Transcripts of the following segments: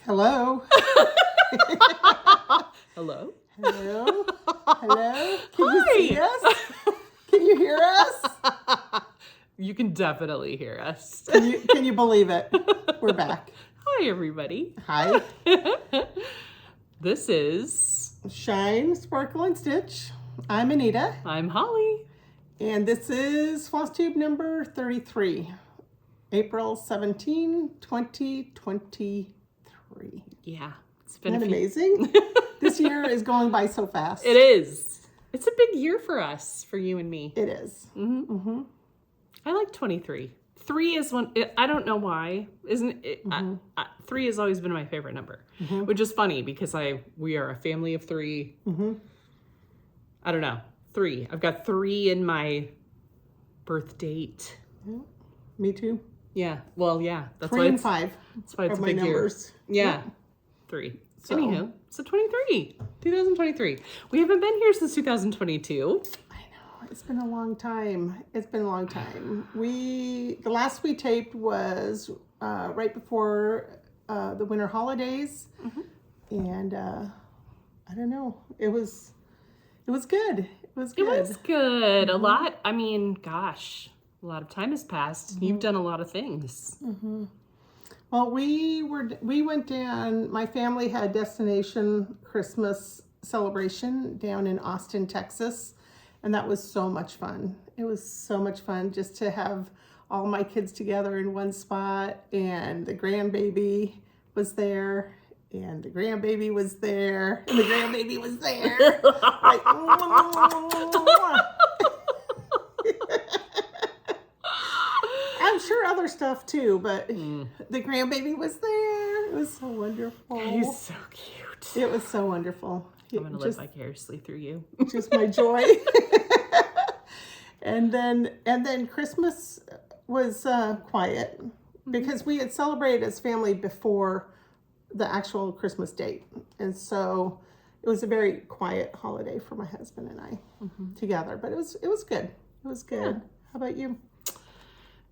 Hello. Hello? Hello. Hello. Can you Hi. see us? Can you hear us? You can definitely hear us. Can you believe it? We're back. Hi, everybody. Hi. This is... Shine, Sparkle, and Stitch. I'm Anita. I'm Holly. And this is Flosstube number 33. April 17, 2023. Yeah. It's been Isn't that amazing? This year is going by so fast. It is. It's a big year for us, for you and me. It is. Mm-hmm. Mm-hmm. I like 23. 3 is one, I don't know why. Isn't it? 3 has always been my favorite number, which is funny because we are a family of 3. Mm-hmm. I don't know. 3. I've got 3 in my birth date. Yeah. Me too. Yeah. Well, yeah. That's 3 why and it's 5. That's why it's a my big numbers. year. Yeah. Yep. 3. So- Anywho, so 2023. We haven't been here since 2022. I know. It's been a long time. It's been a long time. The last we taped was right before the winter holidays. And I don't know. It was good. It was good. It was good. A lot. I mean, gosh, a lot of time has passed. You've done a lot of things. Well, we went down, my family had a destination Christmas celebration down in Austin, Texas, and that was so much fun. It was so much fun just to have all my kids together in one spot, and the grandbaby was there, and the grandbaby was there, and the grandbaby was there. Like, I'm sure other stuff too, but the grandbaby was there. It was so wonderful. He's so cute. It was so wonderful. I'm going to live vicariously through you. Just my joy. And then Christmas was quiet because we had celebrated as family before the actual Christmas date. And so it was a very quiet holiday for my husband and I together, but it was good. It was good. Yeah. How about you?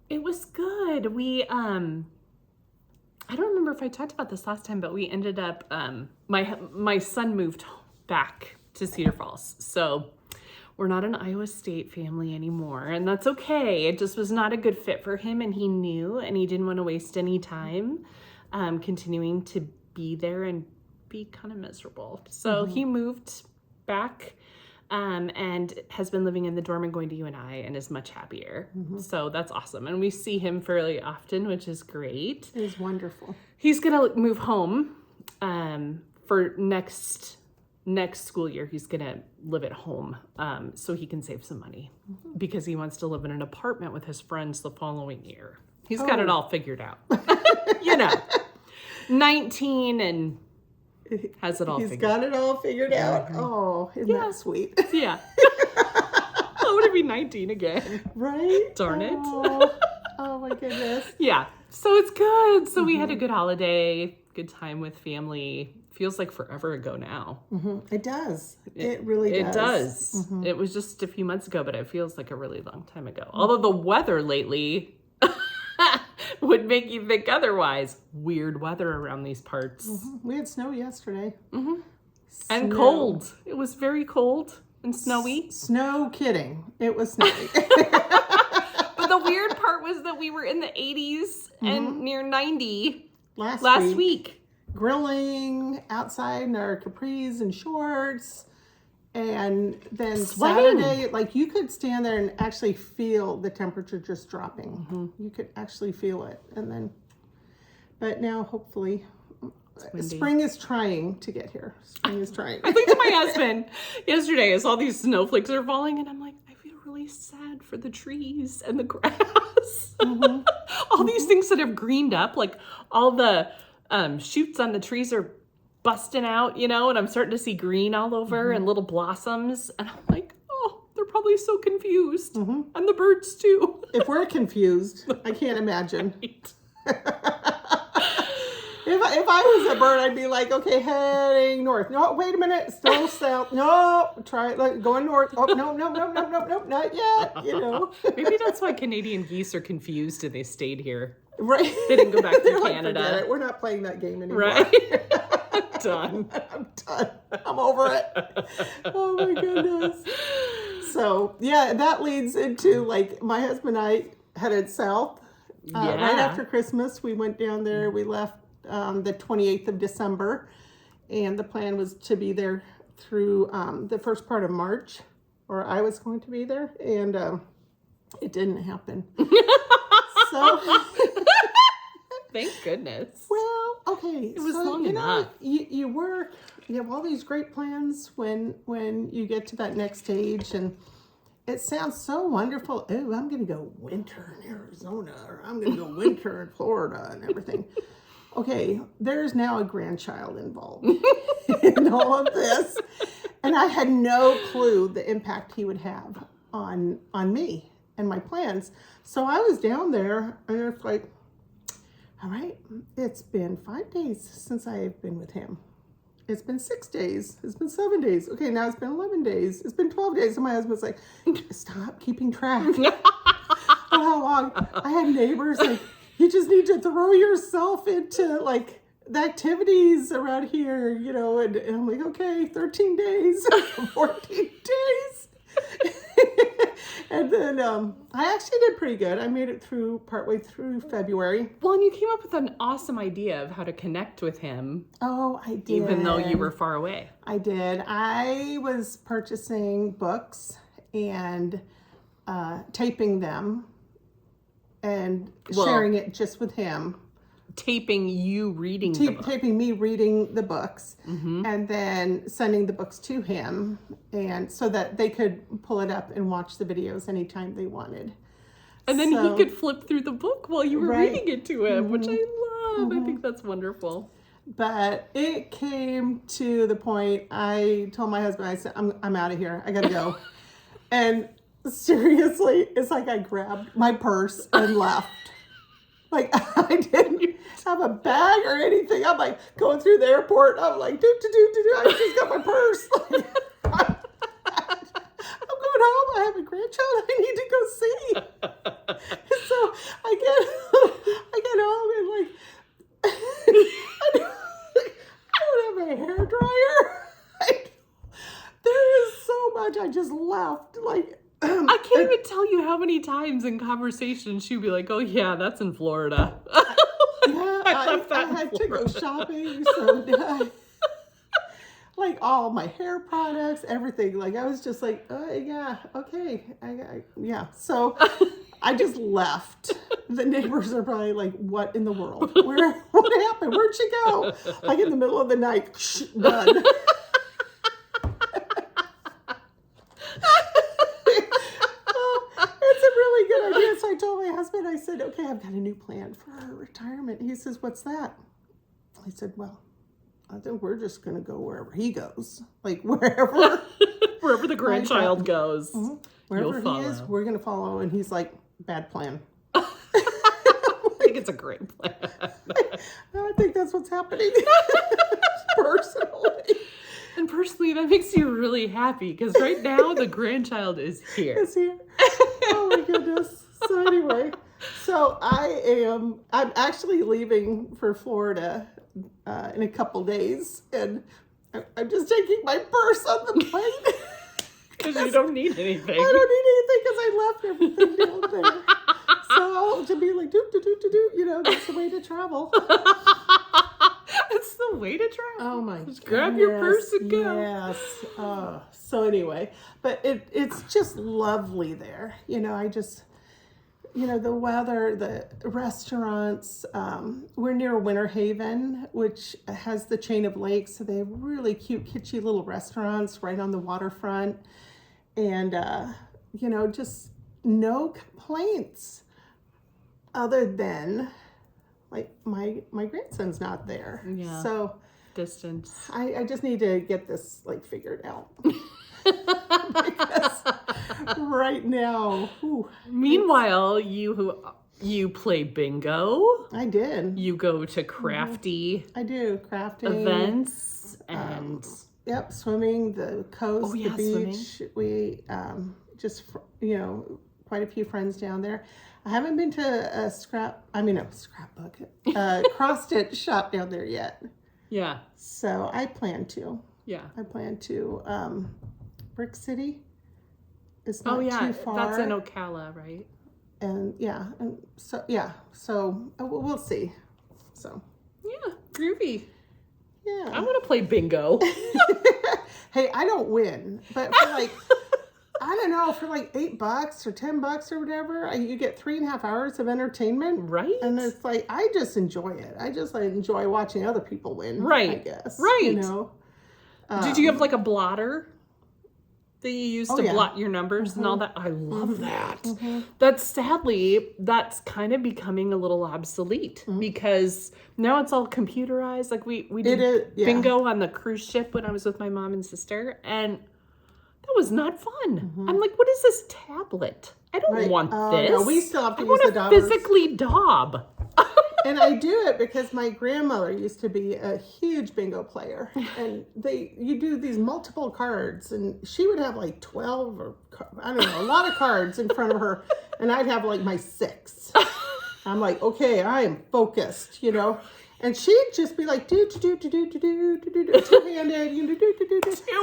It was good. We, I don't remember if I talked about this last time, but we ended up, my son moved back to Cedar Falls. So we're not an Iowa State family anymore, and that's okay. It just was not a good fit for him, and he knew, and he didn't want to waste any time continuing to be there and be kind of miserable. So he moved back and has been living in the dorm and going to UNI and is much happier. So that's awesome. And we see him fairly often, which is great. It was wonderful. He's going to move home for next school year. He's going to live at home so he can save some money because he wants to live in an apartment with his friends the following year. He's got it all figured out. 19 and has it all He's figured got it all figured out. Oh, isn't that sweet? Yeah. I want to be 19 again. Right? Darn it. Oh my goodness. Yeah. So it's good. So we had a good holiday, good time with family. Feels like forever ago now. It does. It really does. It does. It was just a few months ago, but it feels like a really long time ago. Although the weather lately would make you think otherwise. Weird weather around these parts. We had snow yesterday. And cold. It was very cold and snowy. Snow kidding. It was snowy. But the weird part was that we were in the 80s and near 90 last week. Grilling outside in our capris and shorts. And then Sweating. Saturday, like you could stand there and actually feel the temperature just dropping. You could actually feel it. But now hopefully spring is trying to get here. Spring is trying. I think to my husband yesterday as all these snowflakes are falling, and I'm like, I feel really sad for the trees and the grass. All these things that have greened up, like all the shoots on the trees are busting out, and I'm starting to see green all over and little blossoms. And I'm like, oh, they're probably so confused. And the birds too. If we're confused, I can't imagine. If I was a bird, I'd be like, okay, heading north. No, wait a minute, still south. No, try going north. Oh, no, not yet. Maybe that's why Canadian geese are confused and they stayed here. Right. They didn't go back to They're like, Canada. forget it. We're not playing that game anymore. Right? Done. I'm done. I'm over it. Oh my goodness. So yeah, that leads into like my husband and I headed south. Right after Christmas, we went down there. We left the 28th of December, and the plan was to be there through the first part of March, or I was going to be there, and it didn't happen. So, thank goodness. well, okay. It was long enough. You work, you have all these great plans when you get to that next stage, and it sounds so wonderful. Oh, I'm going to go winter in Arizona, or I'm going to go winter in Florida and everything. Okay, there's now a grandchild involved in all of this. And I had no clue the impact he would have on me and my plans. So I was down there, and it's like, all right, it's been 5 days since I've been with him. It's been 6 days. It's been 7 days. Okay, now it's been 11 days. It's been 12 days. And my husband's like, stop keeping track of how long. I had neighbors like, you just need to throw yourself into like the activities around here, you know, and I'm like, okay, 13 days, 14 days. And then I actually did pretty good. I made it through partway through February. Well, and you came up with an awesome idea of how to connect with him. Oh, I did. Even though you were far away. I did. I was purchasing books and taping them and sharing it just with him. Taping you reading the book. Taping me reading the books, and then sending the books to him, and so that they could pull it up and watch the videos anytime they wanted. And then he could flip through the book while you were reading it to him, which I love. I think that's wonderful. But it came to the point, I told my husband, I said, I'm out of here. I gotta go. And seriously, it's like I grabbed my purse and left. Like, I didn't have a bag or anything. I'm like going through the airport. I'm like, I just got my purse. Like, I'm going home. I have a grandchild I need to go see. So I get home and like, I don't have a hairdryer. There is so much I just left. Like, I can't even tell you how many times in conversation she'd be like, oh yeah, that's in Florida. Yeah, I had to go shopping, so did I. Like all my hair products, everything. Like I was just like, yeah, okay. Yeah. So I just left. The neighbors are probably like, what in the world? What happened? Where'd she go? Like in the middle of the night, done. So I told my husband, I said, okay, I've got a new plan for our retirement. He says, what's that? I said, well, I think we're just going to go wherever he goes. Like wherever. Wherever the grandchild goes. Mm-hmm. Wherever he is, we're going to follow. And he's like, bad plan. I think it's a great plan. I think that's what's happening. Personally. And personally, that makes you really happy because right now the grandchild is here. Is here. Oh my goodness. So anyway, I'm actually leaving for Florida in a couple days, and I'm just taking my purse on the plane. Because you don't need anything. I don't need anything because I left everything down there. So to be like, that's the way to travel. That's the way to travel. Oh my Just grab your purse and go. Yes. So anyway, but it's just lovely there. I just, the weather, the restaurants. We're near Winter Haven, which has the chain of lakes. So they have really cute, kitschy little restaurants right on the waterfront. And, just no complaints other than like my grandson's not there. Yeah. So distance. I just need to get this like figured out. Because right now. Meanwhile, you play bingo. I did. You go to crafty. I do crafting events and yep, swimming, the coast, the beach. Swimming. We just quite a few friends down there. I haven't been to a scrapbook, cross stitch shop down there yet. Yeah. So I plan to. Yeah. I plan to. Brick City is not too far. That's in Ocala, right? And so we'll see. So yeah, groovy. Yeah, I want to play bingo. Hey, I don't win, but for like I don't know, for like $8 or $10 or whatever, you get 3.5 hours of entertainment, right? And it's like I just enjoy it. I just enjoy watching other people win, right? I guess, right? You know. Did you have like a blotter that you used to blot your numbers and all that? I love that. That's kind of becoming a little obsolete because now it's all computerized. Like we did bingo on the cruise ship when I was with my mom and sister, and that was not fun. I'm like, what is this tablet? I don't want this. No, we still have to use the daubers. Physically daub. And I do it because my grandmother used to be a huge bingo player, and you do these multiple cards, and she would have like 12 or I don't know, a lot of cards in front of her, and I'd have like my 6. I'm like, okay, I am focused, you know, and she'd just be like two-handed,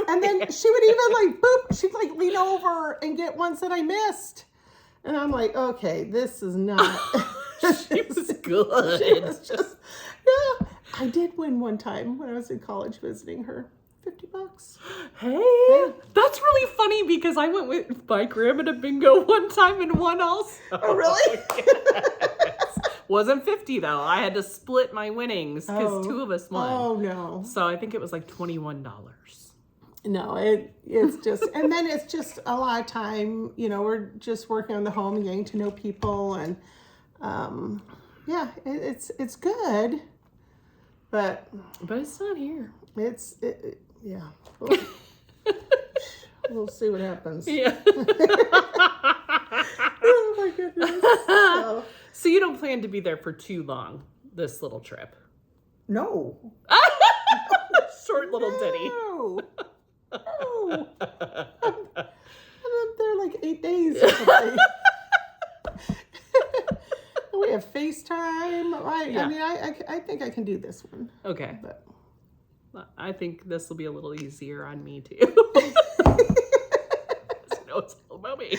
and then she would even like boop, she'd like lean over and get ones that I missed, and I'm like, okay, this is not. She was good. She was just, yeah. I did win one time when I was in college visiting her. $50. Hey, that's really funny because I went with my grandma to bingo one time and won also. Oh, really? Yes. Wasn't 50 though. I had to split my winnings because 2 of us won. Oh no. So I think it was like $21. No, it's just, and then it's just a lot of time, you know, we're just working on the home and getting to know people, and it's good, but it's not here. Yeah. We'll see what happens. Yeah. Oh my goodness. So you don't plan to be there for too long, this little trip? No. Short little ditty. No. I'm there like 8 days or something. We have FaceTime. I think I can do this one. Okay. But I think this will be a little easier on me too. No, it's all about me.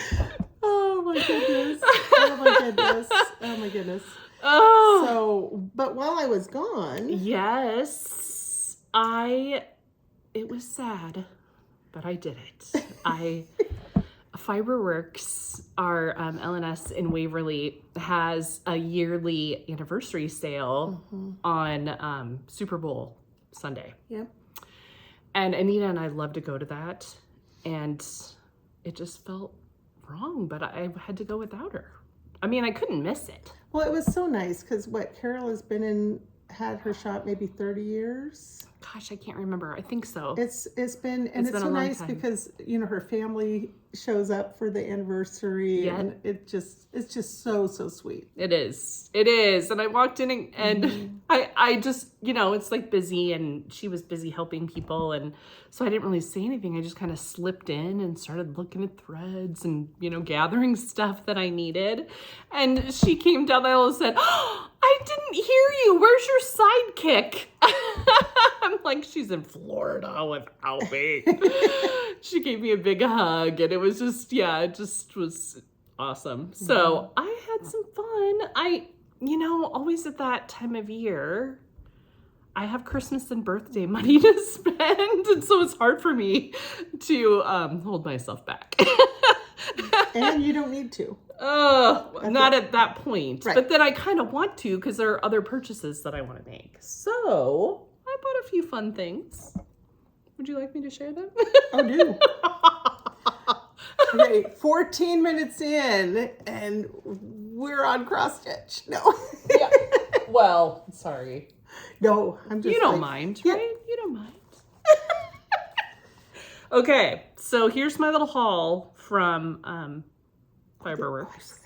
Oh my goodness. Oh my goodness. Oh my goodness. Oh. So, but while I was gone. Yes. It was sad, but I did it. Fiberworks, our LNS in Waverly, has a yearly anniversary sale on Super Bowl Sunday. Yep. And Anita and I love to go to that, and it just felt wrong, but I had to go without her. I mean, I couldn't miss it. Well, it was so nice because Carol has had her shop maybe 30 years. Gosh, I can't remember. I think so. It's been so nice because, you know, her family shows up for the anniversary, and it's just so sweet. It is. And I walked in and I just, you know, it's like busy, and she was busy helping people, and so I didn't really say anything. I just kind of slipped in and started looking at threads and, you know, gathering stuff that I needed. And she came down the aisle and said, "Oh, I didn't hear you. Where's your sidekick?" I'm like, she's in Florida without me. She gave me a big hug, and it was just, it just was awesome. So I had some fun. Always at that time of year, I have Christmas and birthday money to spend, and so it's hard for me to hold myself back. And you don't need to. Not at that point. Right. But then I kind of want to because there are other purchases that I want to make. So I bought a few fun things. Would you like me to share them? Oh, do. Okay, 14 minutes in, and we're on cross stitch. No. Yeah. Well, sorry. No, I'm just. You don't mind, right? You don't mind. Okay, so here's my little haul from Fiberworks.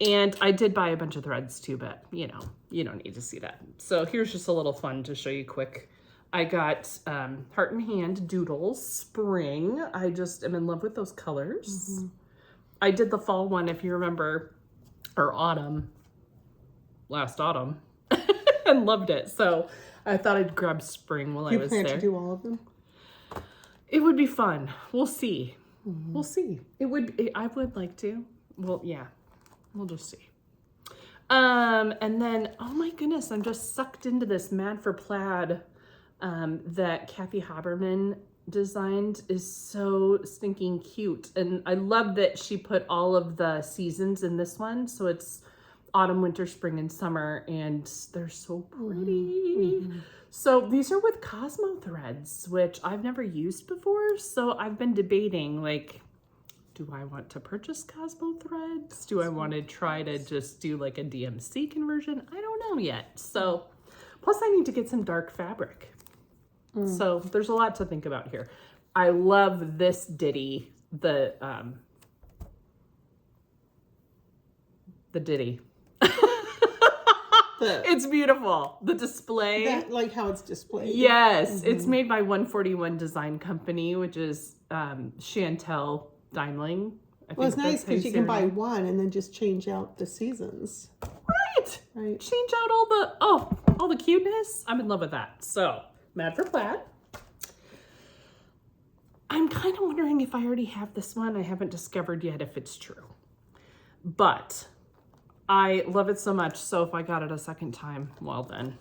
And I did buy a bunch of threads too, but you don't need to see that. So here's just a little fun to show you quick. I got Heart and Hand Doodles Spring. I just am in love with those colors. I did the fall one, if you remember. or autumn, last autumn, and loved it. So I thought I'd grab spring while I was there. You plan to do all of them? It would be fun. We'll see. We'll see. I would like to. Well, yeah, we'll just see. And then, oh my goodness, I'm just sucked into this Mad for Plaid that Kathy Haberman designed. Is so stinking cute. And I love that she put all of the seasons in this one. So it's autumn, winter, spring, and summer, and they're so pretty. So these are with Cosmo threads, which I've never used before. So I've been debating, like, do I want to purchase Cosmo threads? Do I want to try to just do like a DMC conversion? I don't know yet. So, plus I need to get some dark fabric. So there's a lot to think about here. I love this ditty, the ditty. It's beautiful. The display. That, like how it's displayed. Yes. It's made by 141 Design Company, which is Chantel Daimling. Well, it's nice because you can buy one and then just change out the seasons. Right. Change out all the cuteness. I'm in love with that. So, Mad for Plaid. I'm kind of wondering if I already have this one. I haven't discovered yet if it's true. But I love it so much. So if I got it a second time, well then,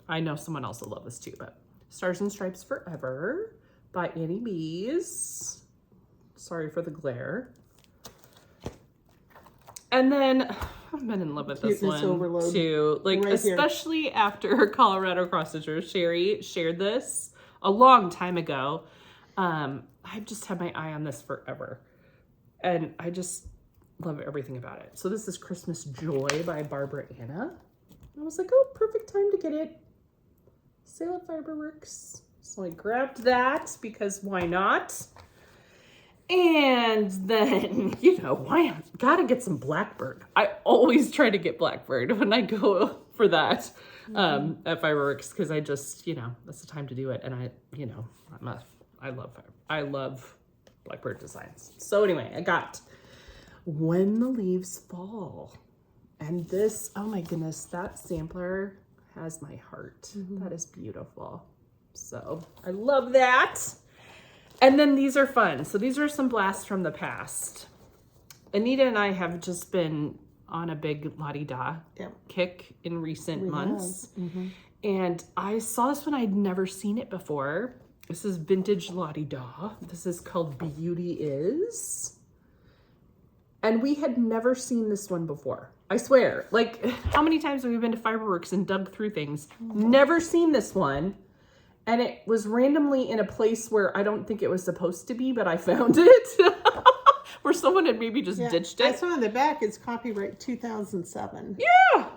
I know someone else will love this too. But Stars and Stripes Forever by Annie Bees. Sorry for the glare. And then I've been in love with this one too. Like, right, especially after Colorado Cross Stitchers Sherry shared this a long time ago. I've just had my eye on this forever. And I just love everything about it. So this is Christmas Joy by Barbara Anna. I was like, oh, perfect time to get it. Sale at Fiberworks. So I grabbed that because why not? And then, you know, gotta get some Blackbird. I always try to get Blackbird when I go for that at Fiberworks because I just, you know, that's the time to do it. And I love Blackbird designs. So anyway, I got When the Leaves Fall. And this, oh my goodness, that sampler has my heart. That is beautiful. So I love that. And then these are fun. So these are some blasts from the past. Anita and I have just been on a big la-di-da kick in recent months. And I saw this one. I'd never seen it before. This is vintage la-di-da. This is called Beauty Is. And we had never seen this one before. I swear. Like, how many times have we been to Fiberworks and dug through things? Never seen this one. And it was randomly in a place where I don't think it was supposed to be, but I found it. Where someone had maybe just ditched it. I saw on the back, it's copyright 2007. Yeah!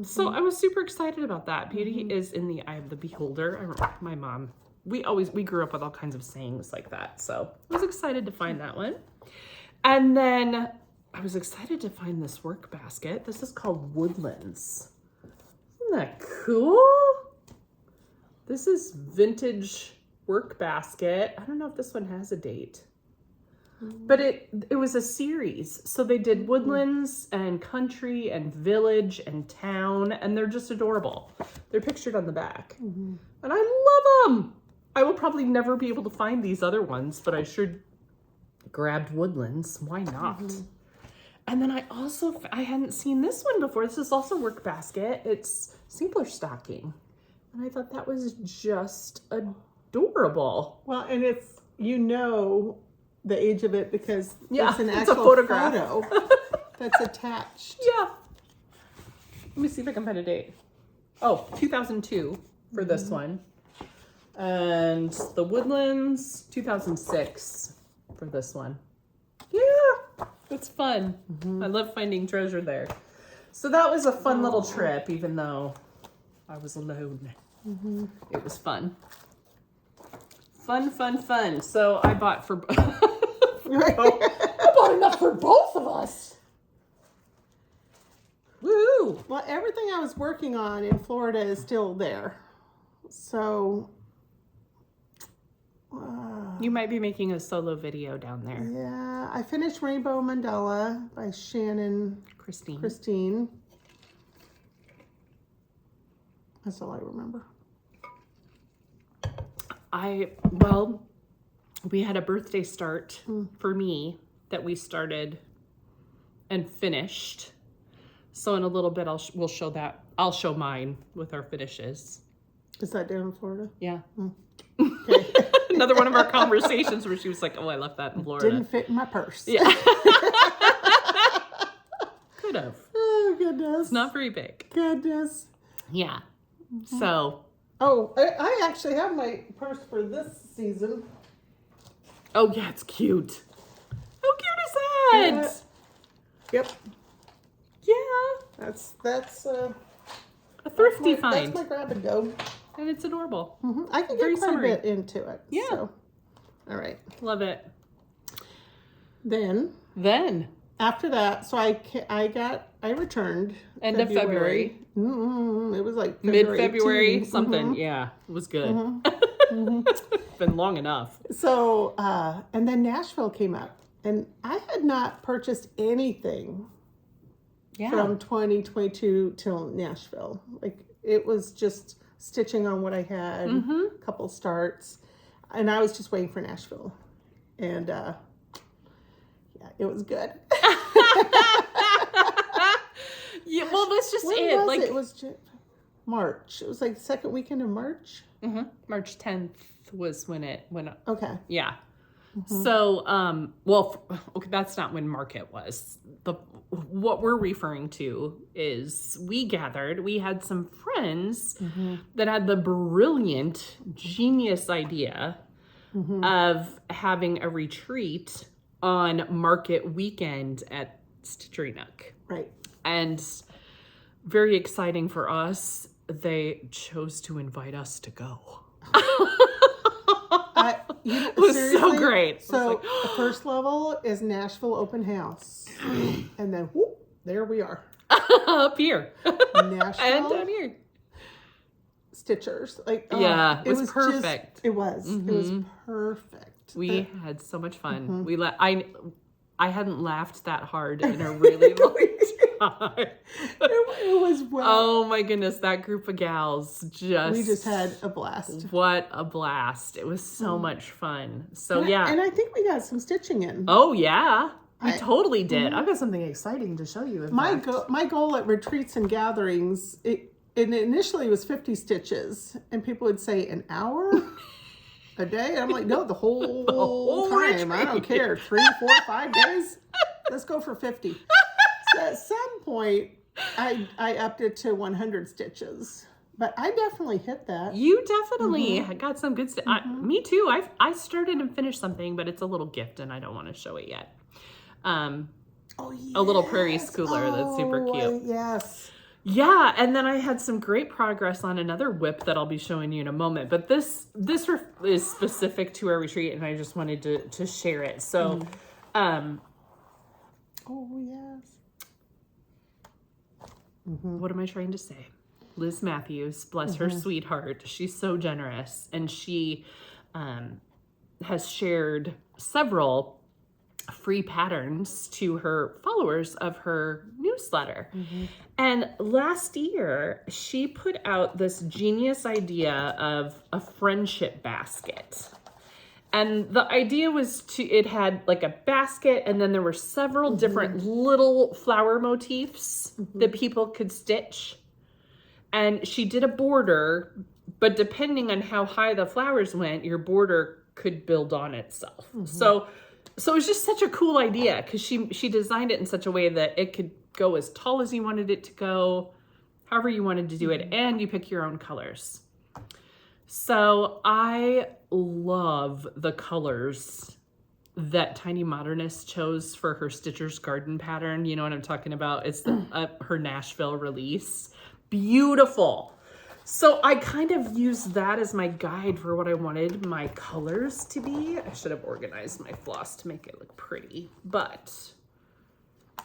So I was super excited about that. Beauty is in the eye of the beholder. I remember my mom, we grew up with all kinds of sayings like that. So I was excited to find that one. And then I was excited to find this work basket. This is called Woodlands. Isn't that cool? This is vintage work basket. I don't know if this one has a date, but it was a series. So they did woodlands and country and village and town, and they're just adorable. They're pictured on the back, and I love them. I will probably never be able to find these other ones, but I sure grabbed woodlands. Why not? And then I hadn't seen this one before. This is also work basket. It's sampler stocking. And I thought that was just adorable. Well, and it's, you know, the age of it because it's an actual photograph. photo that's attached. Yeah. Let me see if I can find a date. Oh, 2002 for this one. And the Woodlands, 2006 for this one. Yeah, it's fun. I love finding treasure there. So that was a fun little trip, even though I was alone. It was fun. Fun. So I bought for... I bought enough for both of us. Woo! Well, everything I was working on in Florida is still there. So... you might be making a solo video down there. Yeah, I finished Rainbow Mandala by Shannon Christine. That's all I remember. We had a birthday start for me that we started and finished. So in a little bit, we'll show that. I'll show mine with our finishes. Is that down in Florida? Yeah. Okay. Another one of our conversations where she was like, "Oh, I left that in Florida. Didn't fit in my purse." Yeah. Could have. Oh, goodness. It's not very big. Goodness. Yeah. So. Oh, I actually have my purse for this season. Oh, yeah, it's cute. How cute is that? Yep. Yeah. That's a thrifty find. That's my grab and go. And it's adorable. I can Very get quite summery. a bit into it. Yeah. So. All right. Love it. Then after that, so I returned end of February. It was like Mid-February, 18. something. Yeah, it was good. Been long enough. So, and then Nashville came up, and I had not purchased anything from 2022 till Nashville. Like, it was just stitching on what I had, a couple starts, and I was just waiting for Nashville. And, yeah, it was good. Yeah, well, that's just When it. was Like it? It was March. It was like the second weekend of March. March 10th was when it went up. Okay. Yeah. So, okay, that's not when market was. What we're referring to is we had some friends that had the brilliant, genius idea of having a retreat on market weekend at Stitchery Nook. Right. And very exciting for us, they chose to invite us to go. It was so great. So the first level is Nashville Open House. And then whoop, there we are. Up here. Nashville. And down here. Stitchers. Like, yeah, it was perfect. It was. It was perfect. We had so much fun. I hadn't laughed that hard in a really long time. It was well. Oh my goodness, that group of gals we just had a blast. What a blast. It was so much fun. So and yeah. And I think we got some stitching in. Oh yeah. We totally did. I've got something exciting to show you. My goal at retreats and gatherings, it initially was 50 stitches. And people would say, an hour? A day? And I'm like, no, the whole time. Retreat. I don't care. 3, 4, 5 days? Let's go for 50. So at some point, I upped it to 100 stitches. But I definitely hit that. You definitely got some good stuff. Me too. I started and finished something, but it's a little gift and I don't want to show it yet. A little prairie schooler that's super cute. Yes. Yeah, and then I had some great progress on another whip that I'll be showing you in a moment. But this is specific to our retreat, and I just wanted to share it. So, oh yes. What am I trying to say? Liz Matthews, bless her sweetheart. She's so generous, and she has shared several free patterns to her followers of her newsletter. And last year, she put out this genius idea of a friendship basket. And the idea was it had like a basket, and then there were several different little flower motifs that people could stitch. And she did a border, but depending on how high the flowers went, your border could build on itself. So it was just such a cool idea because she designed it in such a way that it could go as tall as you wanted it to go, however you wanted to do it, and you pick your own colors. So I love the colors that Tiny Modernist chose for her Stitcher's Garden pattern. You know what I'm talking about? It's her Nashville release. Beautiful. So I kind of used that as my guide for what I wanted my colors to be. I should have organized my floss to make it look pretty, but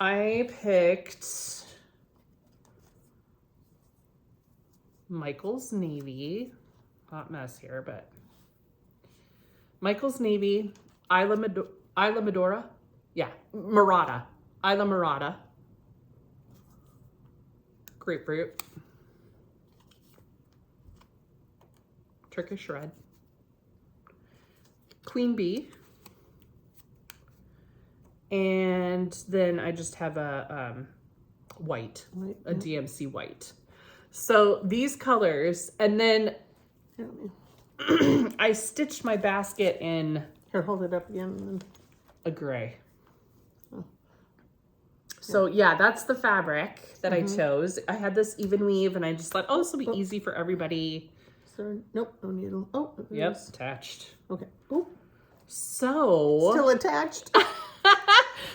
I picked Michael's Navy. Hot mess here, but Michael's Navy, Isla Medora. Yeah, Murata. Isla Murata. grapefruit, Turkish red, queen bee, and then I just have a white, a DMC white. So these colors, and then I stitched my basket in. Here, hold it up again. A gray. So yeah, that's the fabric that I chose. I had this even weave and I just thought, oh, this will be easy for everybody. So, nope, no needle. Oh, yep, attached. Okay. Oh, so. Still attached.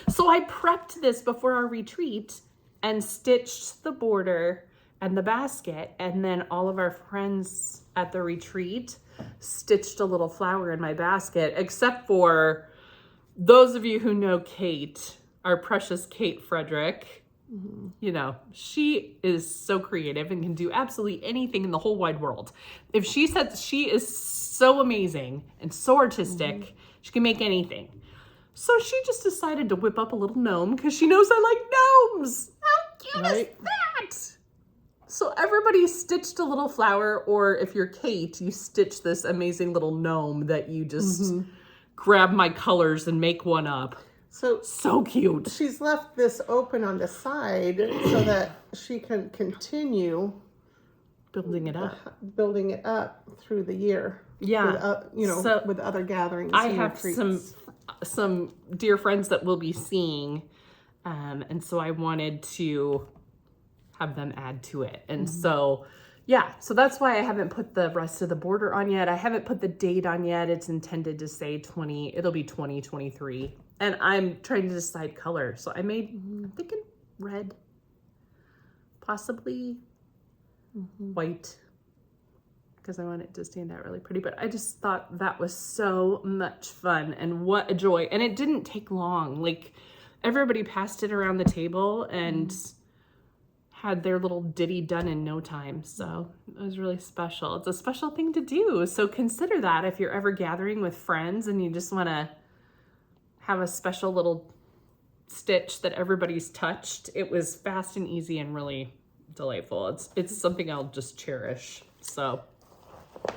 So I prepped this before our retreat and stitched the border and the basket. And then all of our friends at the retreat stitched a little flower in my basket, except for those of you who know Kate, our precious Kate Frederick. You know, she is so creative and can do absolutely anything in the whole wide world. If she says she is so amazing and so artistic, she can make anything. So she just decided to whip up a little gnome because she knows I like gnomes. How cute is that? So everybody stitched a little flower, or if you're Kate, you stitch this amazing little gnome that you just grab my colors and make one up. So cute. She's left this open on the side so that she can continue building it up through the year. Yeah. With, with other gatherings. I have some dear friends that we'll be seeing. And so I wanted to have them add to it. And so, yeah, so that's why I haven't put the rest of the border on yet. I haven't put the date on yet. It's intended to say it'll be 2023. And I'm trying to decide color. So I'm thinking red, possibly white, because I want it to stand out really pretty. But I just thought that was so much fun and what a joy. And it didn't take long. Like everybody passed it around the table and had their little ditty done in no time. So it was really special. It's a special thing to do. So consider that if you're ever gathering with friends and you just want to have a special little stitch that everybody's touched. It was fast and easy and really delightful. It's something I'll just cherish. So.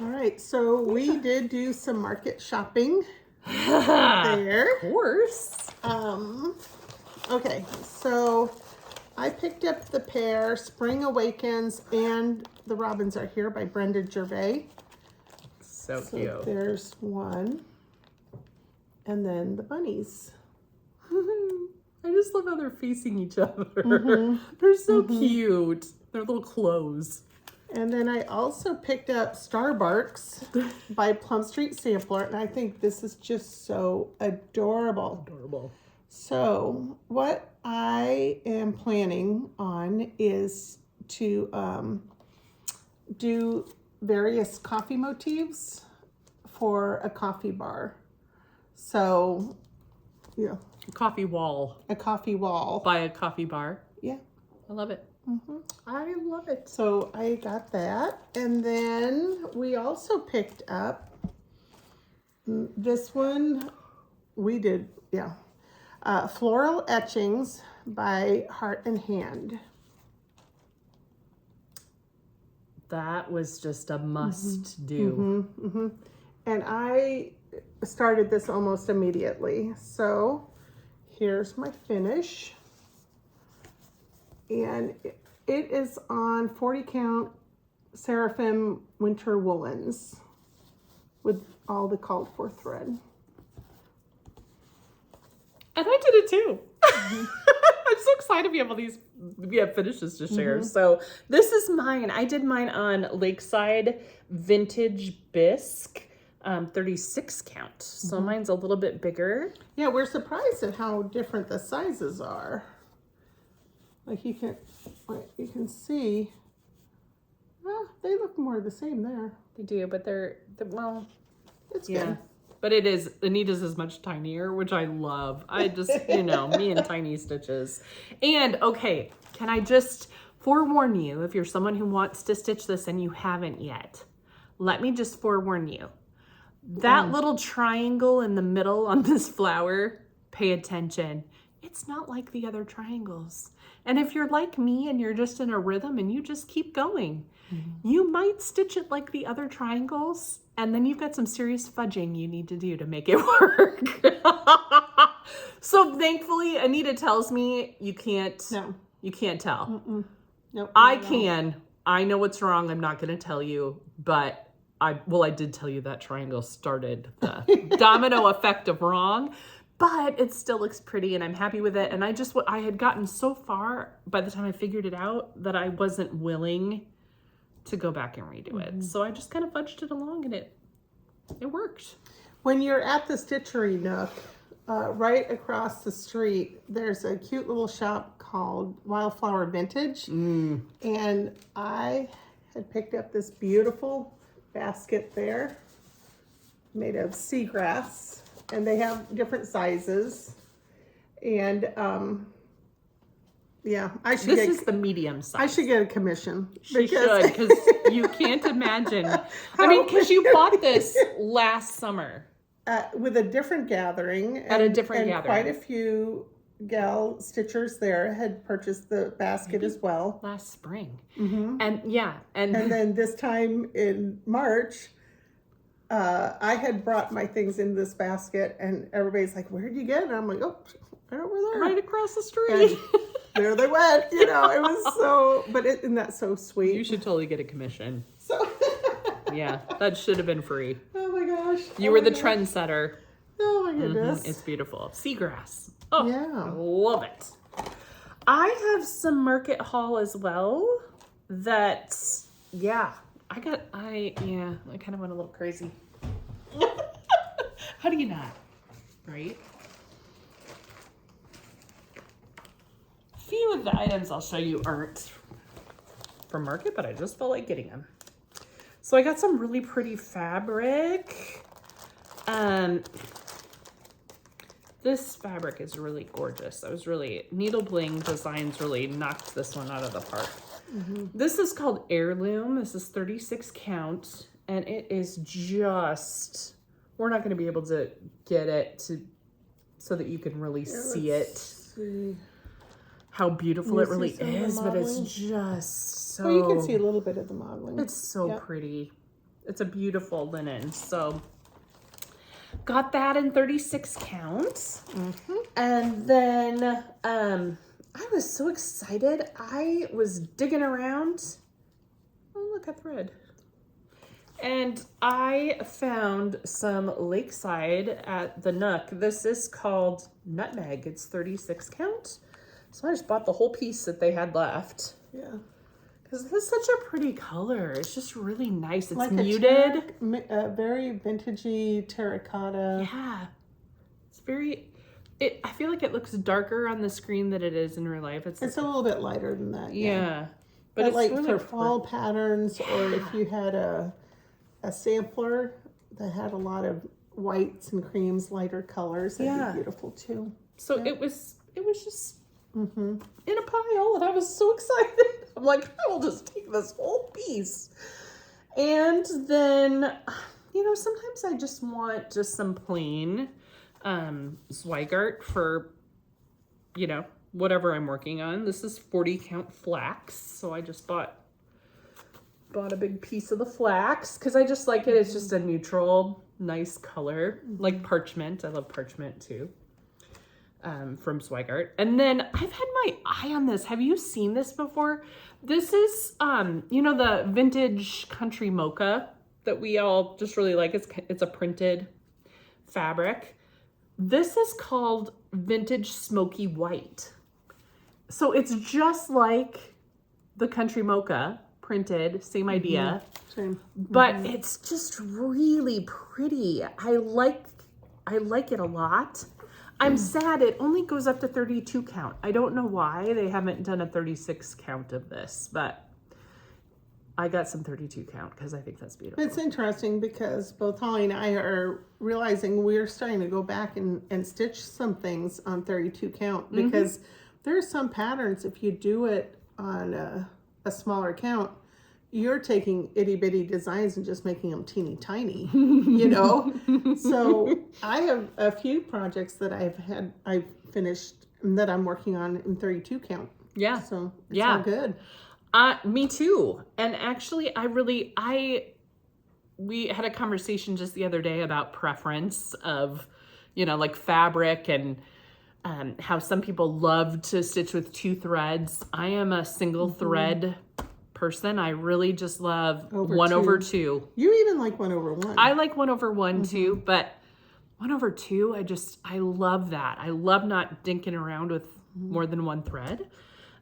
All right. So we did do some market shopping there. Of course. Okay. So I picked up the pair Spring Awakens and The Robins Are Here by Brenda Gervais. So cute. There's one. And then the bunnies. I just love how they're facing each other. They're so cute. Their little clothes. And then I also picked up Starbarks by Plum Street Sampler. And I think this is just so adorable. So what I am planning on is to do various coffee motifs for a coffee bar. So, yeah. A coffee wall. A coffee wall. By a coffee bar. Yeah. I love it. I love it. So I got that. And then we also picked up this one. We did, Floral Etchings by Heart and Hand. That was just a must do. And I started this almost immediately. So here's my finish. And it is on 40 count Seraphim Winter Woolens with all the called for thread. And I did it too. I'm so excited we have all these finishes to share. So this is mine. I did mine on Lakeside Vintage Bisque, 36 count. So mine's a little bit bigger. Yeah, we're surprised at how different the sizes are. Like you can see, they look more the same there. They do, but they're well, it's good. But Anita's is much tinier, which I love. I just, me and tiny stitches. And okay, can I just forewarn you, if you're someone who wants to stitch this and you haven't yet, let me just forewarn you. That little triangle in the middle on this flower, pay attention. it's not like the other triangles. And if you're like me and you're just in a rhythm and you just keep going, you might stitch it like the other triangles, and then you've got some serious fudging you need to do to make it work. So thankfully, Anita tells me you can't. No. You can't tell. Nope. I can. I know what's wrong. I'm not going to tell you, but I did tell you that triangle started the domino effect of wrong, but it still looks pretty and I'm happy with it. And I had gotten so far by the time I figured it out that I wasn't willing to go back and redo it. So I just kind of fudged it along and it worked. When you're at the Stitchery Nook, right across the street, there's a cute little shop called Wildflower Vintage. And I had picked up this beautiful basket there made of seagrass, and they have different sizes. And yeah, This is the medium size. I should get a commission. She should, because you can't imagine. I mean, because you bought this last summer. With a different gathering. At a different gathering. Quite a few gal stitchers there had purchased the basket as well. Last spring. And yeah. And then this time in March, I had brought my things in this basket, and everybody's like, where'd you get it? And I'm like, oh, right over there. right across the street. And there they went. You know, it was so, but isn't that so sweet? You should totally get a commission. So Yeah, that should have been free. Oh my gosh. You were the trendsetter. Oh my goodness. It's beautiful. Seagrass. Oh, Yeah. I love it. I have some market haul as well that, yeah, I kind of went a little crazy. How do you not? Right? A few of the items I'll show you aren't from market, but I just felt like getting them. So I got some really pretty fabric. This fabric is really gorgeous. Needle Bling Designs really knocked this one out of the park. This is called Heirloom. This is 36 count, and it is just, we're not going to be able to get it so that you can really see it. See. How beautiful it really is, but it's modeling? just so... Well, you can see a little bit of the modeling. It's so pretty. It's a beautiful linen. So got that in 36 counts. And then I was so excited. I was digging around. Oh, look, a thread. And I found some Lakeside at the Nook. This is called Nutmeg. It's 36 count. So I just bought the whole piece that they had left. Yeah. Because this is such a pretty color. It's just really nice. It's like muted. A very vintagey terracotta. Yeah. It's very... I feel like it looks darker on the screen than it is in real life. It's a little bit lighter than that. Yeah. But it's like really for fall patterns, or if you had a sampler that had a lot of whites and creams, lighter colors, that'd be beautiful too. So it was just in a pile, and I was so excited. I'm like, I will just take this whole piece. And then, sometimes I just want some plain Zweigart for, whatever I'm working on. This is 40 count flax, so I just bought a big piece of the flax because I just like it. It's just a neutral, nice color, like parchment. I love parchment too. From Zweigart. And then I've had my eye on this. Have you seen this before? This is, the vintage country mocha that we all just really like. It's a printed fabric. This is called Vintage Smoky White. So it's just like the country mocha, printed, same idea. Same. But it's just really pretty. I like it a lot. I'm sad it only goes up to 32 count. I don't know why they haven't done a 36 count of this, but I got some 32 count because I think that's beautiful. It's interesting because both Holly and I are realizing we're starting to go back and stitch some things on 32 count because there are some patterns, if you do it on a smaller count, you're taking itty bitty designs and just making them teeny tiny, So I have a few projects that I've finished that I'm working on in 32 count. Yeah. So it's all good. Me too. And actually, we had a conversation just the other day about preference of, like fabric and how some people love to stitch with 2 threads. I am a single thread person. I really just love 1/2. You even like 1/1. I like 1/1 too, but 1/2, I love that. I love not dinking around with more than 1 thread.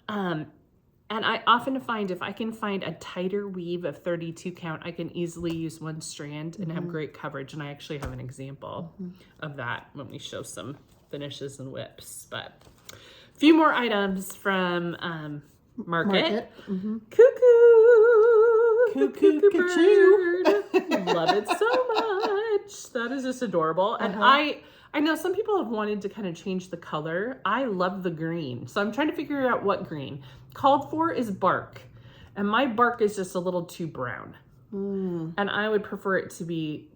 And I often find if I can find a tighter weave of 32 count, I can easily use 1 strand and have great coverage. And I actually have an example of that when we show some finishes and whips. But a few more items from Market. Cuckoo bird. Love it so much. That is just adorable. And I know some people have wanted to kind of change the color. I love the green. So I'm trying to figure out what green. Called for is bark. And my bark is just a little too brown. And I would prefer it to be,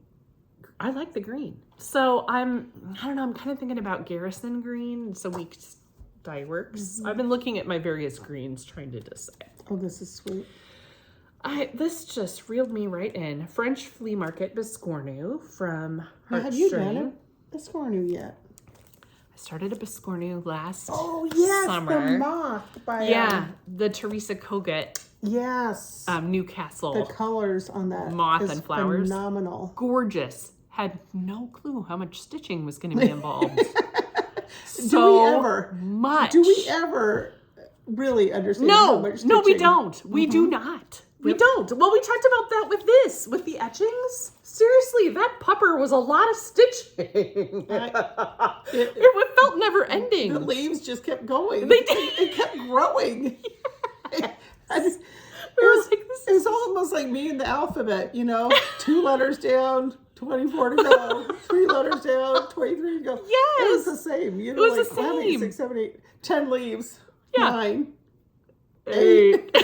I like the green. So I don't know, I'm kind of thinking about Garrison green. So weak dye works. I've been looking at my various greens trying to decide. Oh, this is sweet. This just reeled me right in. French Flea Market Biscornu from Heartstring. Have you done a Biscornu yet? I started a Biscornu last summer. The moth by the Teresa Kogut. Yes. Newcastle. The colors on that moth and flowers. Phenomenal. Gorgeous. Had no clue how much stitching was going to be involved. Much. Do we ever really understand how much stitching? No, we don't. We do not. We don't. Well, we talked about that with the etchings. Seriously, that pupper was a lot of stitching. It felt never ending. The leaves just kept going. They did. It kept growing. It was almost like me in the alphabet, 2 letters down, 24 to go, 3 letters down, 23 to go. Yes. It was the same. It was the same. 5, 6, 7, 8, 10 leaves. Yeah. 9. 8.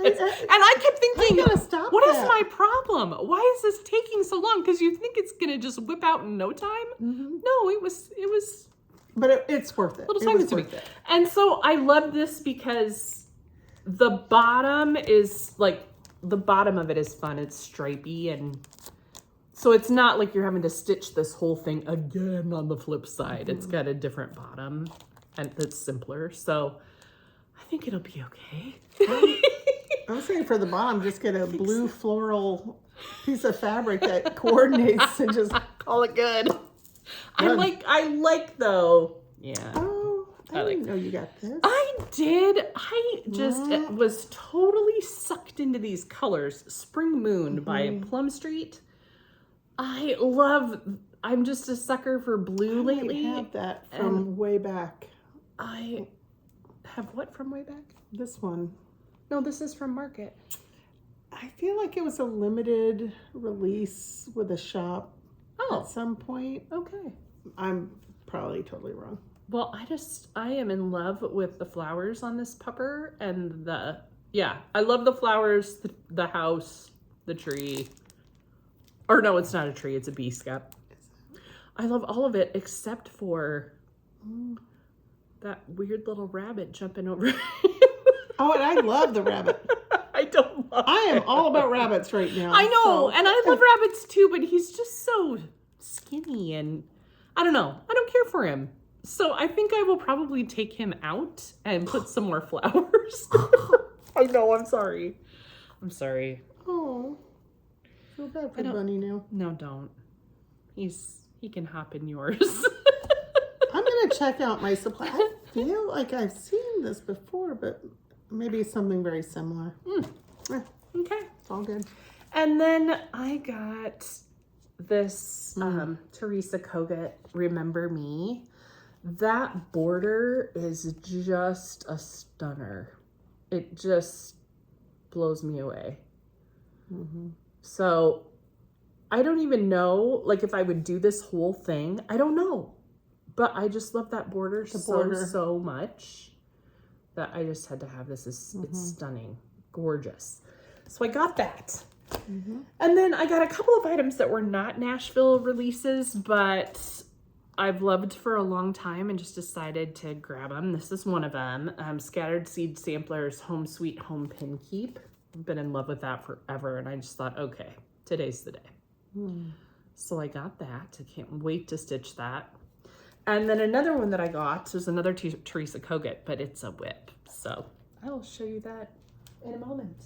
And I kept thinking, what is my problem? Why is this taking so long? Because you think it's going to just whip out in no time. No, it was. But it's worth it. Little time consuming. And so I love this because the bottom of it is fun. It's stripy, and so it's not like you're having to stitch this whole thing again on the flip side. It's got a different bottom, and it's simpler. So I think it'll be okay. I'm saying for the bottom, just get a blue floral piece of fabric that coordinates and just call it good. I like though. Yeah. Oh, I didn't know you got this. I did. I just was totally sucked into these colors. Spring Moon by Plum Street. I'm just a sucker for blue lately. I have that from way back. I have what from way back? This one. No, this is from Market. I feel like it was a limited release with a shop at some point. Okay. I'm probably totally wrong. Well, I am in love with the flowers on this pupper and I love the flowers, the house, the tree. Or no, it's not a tree, it's a bee scap. I love all of it except for that weird little rabbit jumping over. Oh, and I love the rabbit. I am all about rabbits right now. I know, and I love rabbits too, but he's just so skinny and I don't know. I don't care for him. So I think I will probably take him out and put some more flowers. I know, I'm sorry. Oh, feel bad for Bunny now. No, don't. He can hop in yours. I'm going to check out my supply. I feel like I've seen this before, but maybe something very similar. Okay. It's all good. And then I got this Teresa Kogut Remember Me. That border is just a stunner. It just blows me away. So I don't even know, like, if I would do this whole thing. I don't know. But I just love that border so much that I just had to have this. It's stunning. Gorgeous. So I got that. And then I got a couple of items that were not Nashville releases, but I've loved for a long time and just decided to grab them. This is one of them. Scattered Seed Samplers Home Sweet Home Pin Keep. I've been in love with that forever, and I just thought, okay, today's the day. So I got that. I can't wait to stitch that. And then another one that I got is another Teresa Kogut, but it's a whip. So I will show you that in a moment.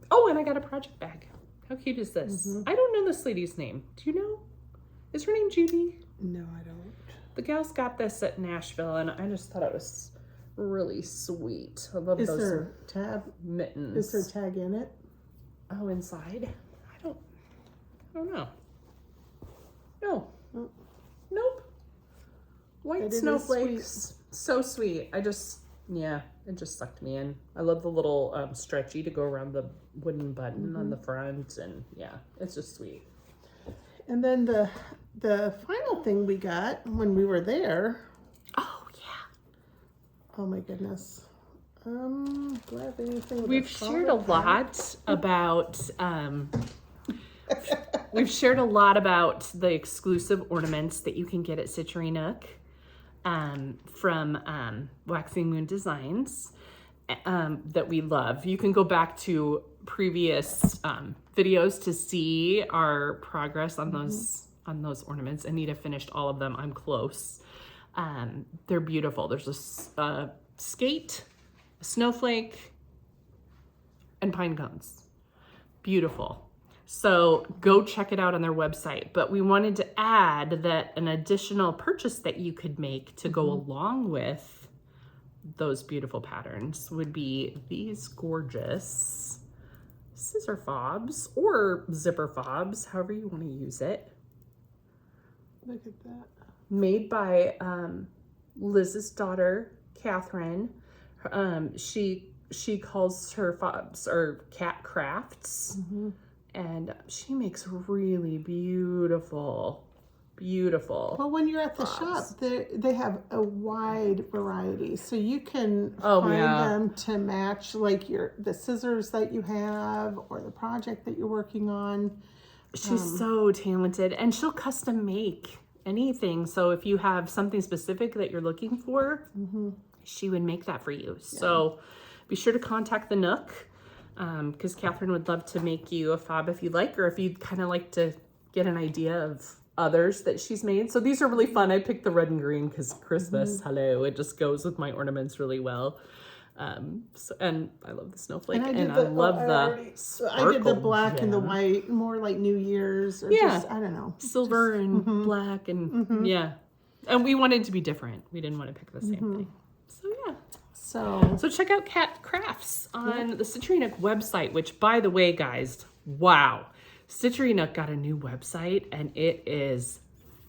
Oh, and I got a project bag. How cute is this? I don't know this lady's name. Do you know? Is her name Judy? No, I don't. The gals got this at Nashville, and I just thought it was really sweet. I love Is those there tab? mittens. Is there tag in it? Oh, inside? I don't know. No. Oh. Nope. White But it is snowflakes. So sweet. It just sucked me in. I love the little stretchy to go around the wooden button on the front, and yeah, it's just sweet. And then the final thing we got when we were there. Oh yeah. Oh my goodness. Do I have anything? With We've shared a lot about we've shared a lot about the exclusive ornaments that you can get at Stitchery Nook from Waxing Moon Designs that we love. You can go back to previous videos to see our progress on those ornaments. Anita finished all of them. I'm close. They're beautiful. There's a skate, a snowflake, and pine cones. Beautiful. So go check it out on their website. But we wanted to add that an additional purchase that you could make to go along with those beautiful patterns would be these gorgeous scissor fobs or zipper fobs, however you want to use it. Look at that. Made by Liz's daughter, Catherine. She calls her fobs or cat crafts, and she makes really beautiful. Well, when you're at the shop, they have a wide variety, so you can Oh, find yeah. them to match like the scissors that you have or the project that you're working on. She's so talented, and she'll custom make anything. So if you have something specific that you're looking for, she would make that for you. So be sure to contact the Nook, because Catherine would love to make you a fob if you like, or if you'd kind of like to get an idea of others that she's made. So these are really fun. I picked the red and green because Christmas, hello, it just goes with my ornaments really well. And I love the snowflake, and I love the I did the sparkle black and the gem. white, more like New Year's, or Yeah. just, I don't know. Silver and black, and yeah. And we wanted to be different. We didn't want to pick the same thing. So yeah. So check out Cat Crafts on the Stitchery Nook website, which, by the way, guys, wow. Stitchery Nook got a new website, and it is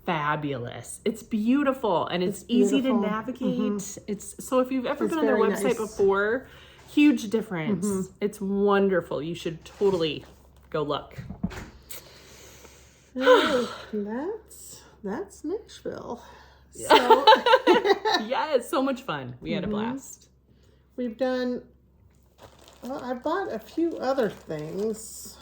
fabulous. It's beautiful, and it's easy to navigate. It's so if you've ever been on their very website nice. before, huge difference. It's wonderful. You should totally go look. That's Nashville. So Yeah, it's so much fun. We had a blast. we've done. Well, I bought a few other things.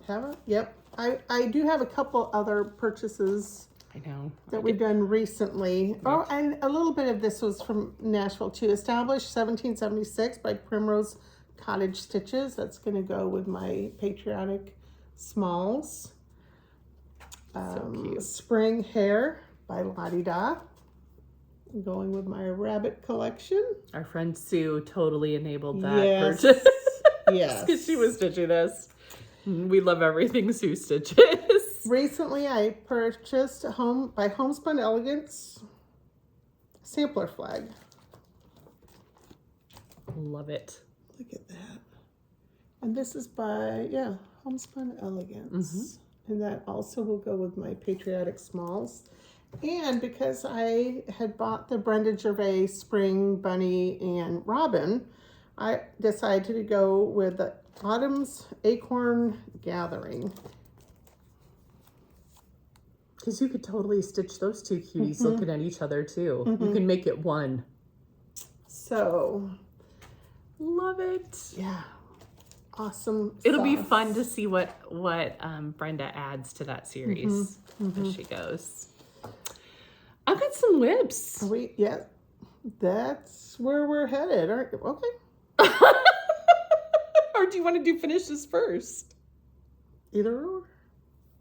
Haven't? Yep. I do have a couple other purchases I know. that we've done recently. Oh, and a little bit of this was from Nashville too. Established 1776 by Primrose Cottage Stitches. That's going to go with my Patriotic Smalls. So cute. Spring Hair by Lottie Da. Going with my rabbit collection. Our friend Sue totally enabled that Yes. purchase. Yes. Because she was stitching this. We love everything Sue stitches. Recently, I purchased by Homespun Elegance sampler flag. Love it. Look at that. And this is by, Homespun Elegance. And that also will go with my Patriotic Smalls. And because I had bought the Brenda Gervais Spring Bunny and Robin, I decided to go with the Autumn's Acorn Gathering. Because you could totally stitch those two cuties looking at each other too. You can make it one. So, Love it. yeah. Awesome. It'll be sauce. fun to see what Brenda adds to that series as she goes. I've got some whips. Yeah, that's where we're headed. Okay. Or do you want to do finishes first? Either or.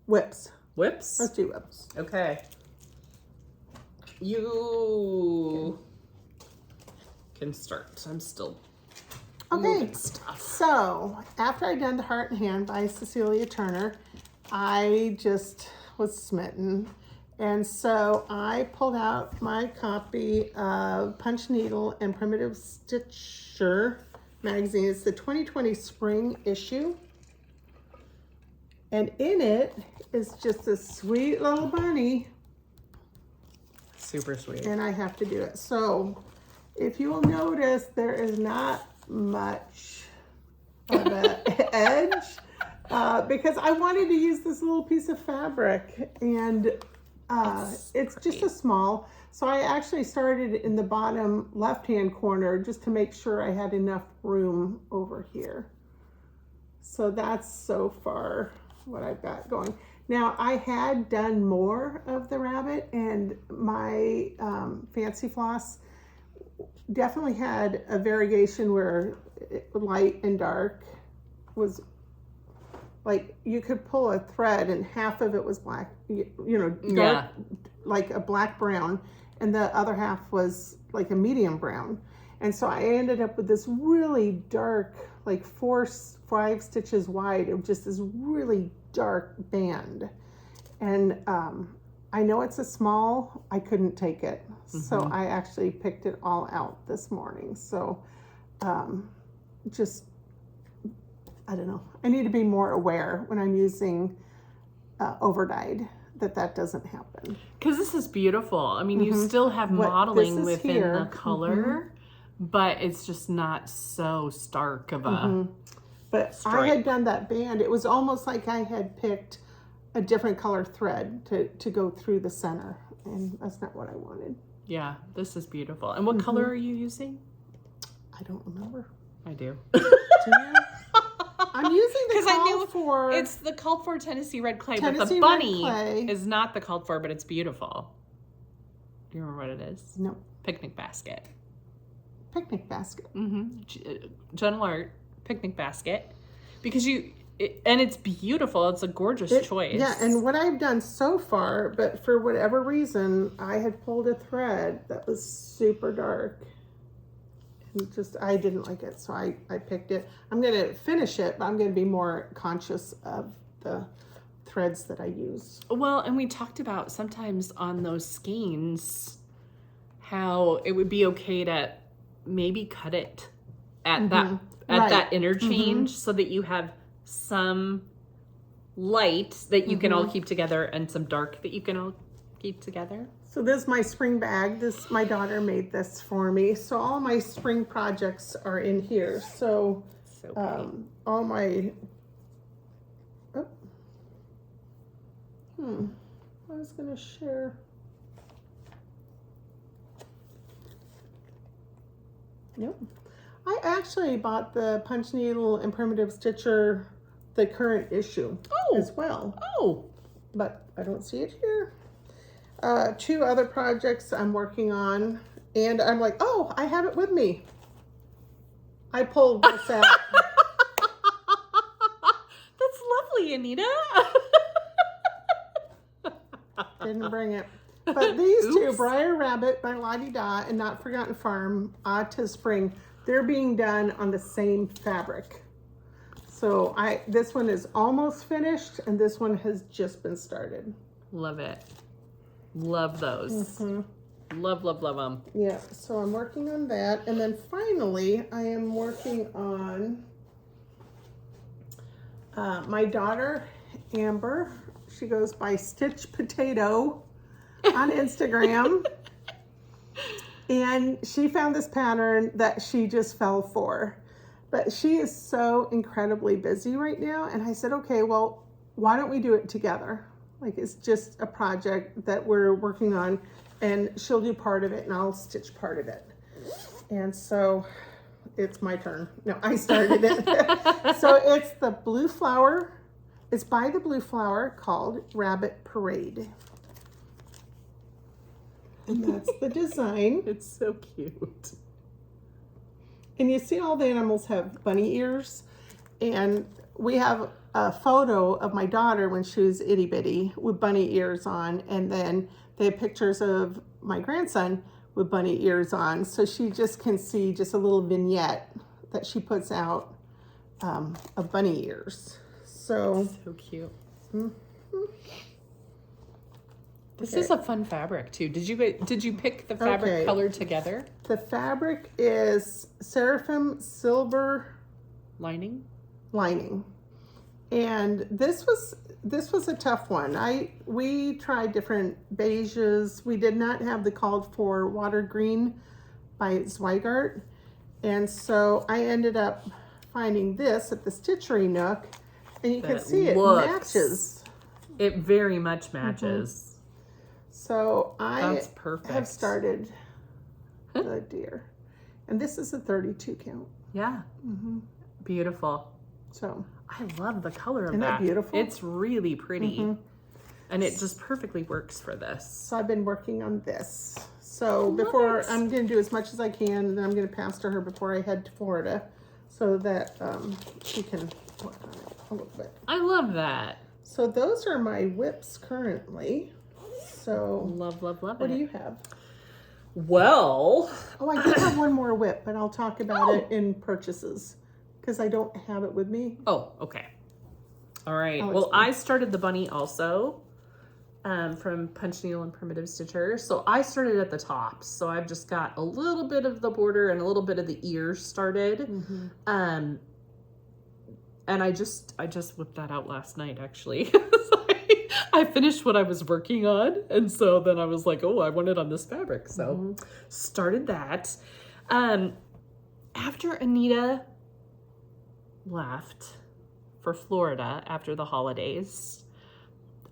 Whips. Whips? Let's do whips. Okay. You can start. I'm still moving stuff. So after I done The Heart and Hand by Cecilia Turner, I just was smitten. And so I pulled out my copy of Punch Needle and Primitive Stitcher magazine. It's the 2020 spring issue. And in it is just a sweet little bunny. Super sweet. And I have to do it. So if you will notice, there is not much of an edge because I wanted to use this little piece of fabric, and it's just a small. So I actually started in the bottom left-hand corner just to make sure I had enough room over here. So that's so far what I've got going. Now, I had done more of the rabbit, and my Fancy Floss definitely had a variation where light and dark was like you could pull a thread and half of it was black, dark, like a black brown, and the other half was like a medium brown. And so I ended up with this really dark, like 5 stitches wide of just this really dark band. And I know it's a small, I couldn't take it. So I actually picked it all out this morning. So just, I don't know. I need to be more aware when I'm using overdyed that doesn't happen. Because this is beautiful. I mean, you still have modeling within the color, but it's just not so stark of a But stripe. I had done that band. It was almost like I had picked a different color thread to go through the center, and that's not what I wanted. Yeah, this is beautiful. And what color are you using? I don't remember. I do. Do you? I'm using the called for. It's the called for Tennessee red clay, but Tennessee the red bunny clay. is not the called for, but it's beautiful. Do you remember what it is? No. Picnic basket. Picnic basket. Gentle art picnic basket, because and it's beautiful. It's a gorgeous choice. Yeah, and what I've done so far, but for whatever reason, I had pulled a thread that was super dark. And just, I didn't like it, so I picked it. I'm going to finish it, but I'm going to be more conscious of the threads that I use. Well, and we talked about sometimes on those skeins how it would be okay to maybe cut it at that interchange so that you have some light that you can all keep together and some dark that you can all keep together. So this is my spring bag. My daughter made this for me. So all my spring projects are in here. So all my, I was gonna share. Nope. I actually bought the Punch Needle and Primitive Stitcher, the current issue as well. Oh. But I don't see it here. 2 other projects I'm working on, and I'm like, oh, I have it with me. I pulled this out. That's lovely, Anita. Didn't bring it. But these 2, Briar Rabbit by Lottie Da and Not Forgotten Farm, to Spring, they're being done on the same fabric. So this one is almost finished, and this one has just been started. Love it. Love those. Love, love, love them. Yeah, so I'm working on that. And then finally, I am working on my daughter, Amber. She goes by Stitch Potato on Instagram. And she found this pattern that she just fell for. But she is so incredibly busy right now. And I said, okay, well, why don't we do it together? Like, it's just a project that we're working on, and she'll do part of it and I'll stitch part of it. And so it's my turn. No, I started it. So it's the Blue Flower. It's by the Blue Flower, called Rabbit Parade. And that's the design. It's so cute. And you see all the animals have bunny ears. And we have a photo of my daughter when she was itty bitty with bunny ears on. And then they have pictures of my grandson with bunny ears on. So she just can see just a little vignette that she puts out of bunny ears. So cute. Mm-hmm. This is a fun fabric too. Did you pick the fabric color together? The fabric is seraphim silver lining, and this was a tough one. We tried different beiges. We did not have the called for water green by Zweigart, and so I ended up finding this at the Stitchery Nook, and you can see it matches. It very much matches. Mm-hmm. So I perfect. have started the deer. And this is a 32 count. Yeah. Mm-hmm. Beautiful. So I love the color of Isn't that beautiful? It's really pretty. Mm-hmm. And it just perfectly works for this. So I've been working on this. So before, I'm going to do as much as I can, and then I'm going to pass to her before I head to Florida so that she can work on it a little bit. I love that. So those are my whips currently. So love what do you have? Well, I do have one more whip, but I'll talk about it in purchases because I don't have it with me. Oh, okay. All right. Well, I started the bunny also from Punch Needle and Primitive Stitcher. So I started at the top. So I've just got a little bit of the border and a little bit of the ears started. Mm-hmm. And I just whipped that out last night, actually. I finished what I was working on, and so then I was like, oh, I want it on this fabric. So started that. After Anita left for Florida after the holidays,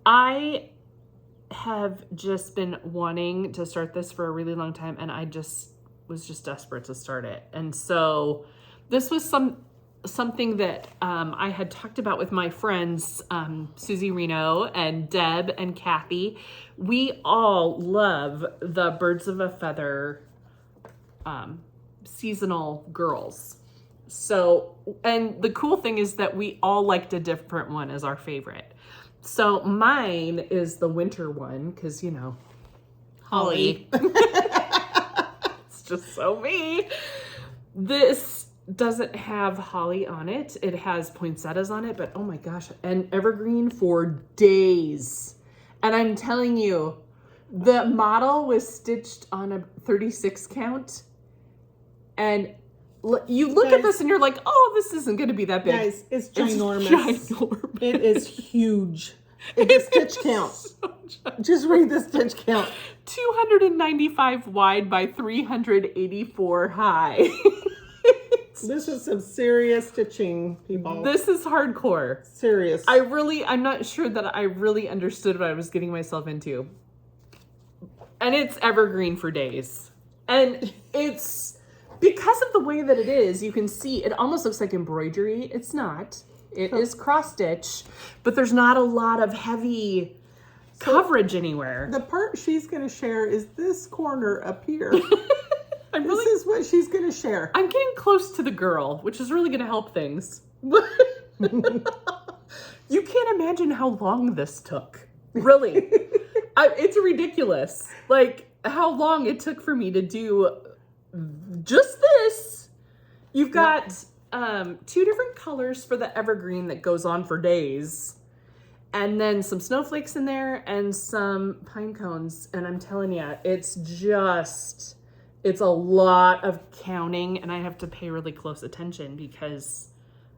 I have just been wanting to start this for a really long time, and I was desperate to start it. And so this was something that I had talked about with my friends, Susie Reno and Deb and Kathy. We all love the Birds of a Feather seasonal girls. So, and the cool thing is that we all liked a different one as our favorite. So mine is the winter one because, Holly. It's just so me. This doesn't have holly on it. It has poinsettias on it, but oh my gosh, and evergreen for days. And I'm telling you, the model was stitched on a 36 count. And you look at this and you're like, oh, this isn't going to be that big. Guys, it's ginormous. It's ginormous. It is huge. The stitch count. Just read the stitch count. 295 wide by 384 high. This is some serious stitching, people. This is hardcore. Serious. I'm not sure that I really understood what I was getting myself into. And it's evergreen for days. And it's, because of the way that it is, you can see, it almost looks like embroidery. It's not. It is cross stitch, but there's not a lot of heavy coverage anywhere. The part she's going to share is this corner up here. This is what she's going to share. I'm getting close to the girl, which is really going to help things. You can't imagine how long this took. Really. It's ridiculous. Like, how long it took for me to do just this. You've got 2 different colors for the evergreen that goes on for days. And then some snowflakes in there and some pine cones. And I'm telling you, it's a lot of counting, and I have to pay really close attention because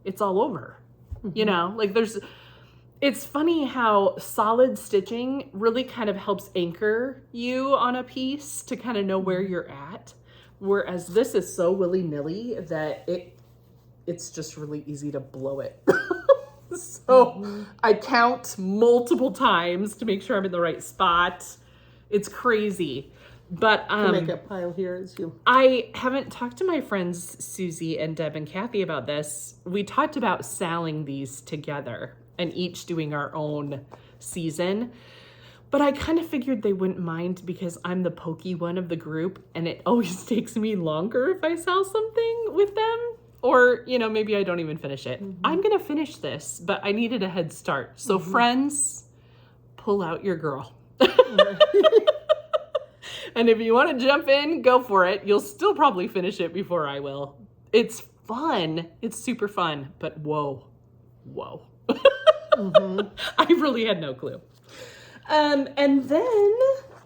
it's all over. Mm-hmm. It's funny how solid stitching really kind of helps anchor you on a piece to kind of know where you're at. Whereas this is so willy-nilly that it's just really easy to blow it. So I count multiple times to make sure I'm in the right spot. It's crazy. But make a pile here as you. I haven't talked to my friends Susie and Deb and Kathy about this. We talked about selling these together and each doing our own season. But I kind of figured they wouldn't mind because I'm the pokey one of the group and it always takes me longer if I sell something with them. Or, you know, maybe I don't even finish it. I'm going to finish this, but I needed a head start. So friends, pull out your girl. And if you want to jump in, go for it. You'll still probably finish it before I will. It's fun. It's super fun, but whoa. I really had no clue. And then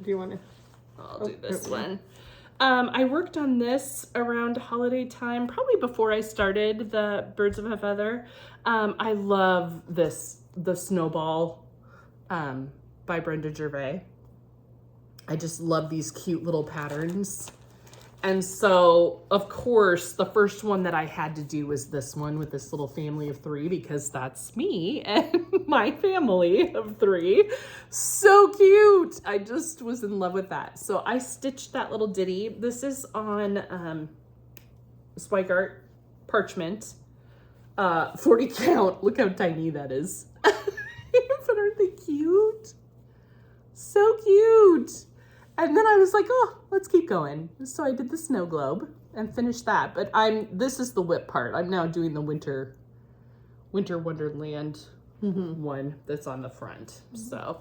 Do you want to? I'll do this one. I worked on this around holiday time, probably before I started the Birds of a Feather. I love this, the Snowball by Brenda Gervais. I just love these cute little patterns. And so, of course, the first one that I had to do was this one with this little family of 3 because that's me and my family of 3. So cute. I just was in love with that. So I stitched that little ditty. This is on Swigart parchment, 40 count. Look how tiny that is. But aren't they cute? So cute. And then I was like, oh, let's keep going. So I did the snow globe and finished that. But this is the whip part. I'm now doing the winter Wonderland one that's on the front. So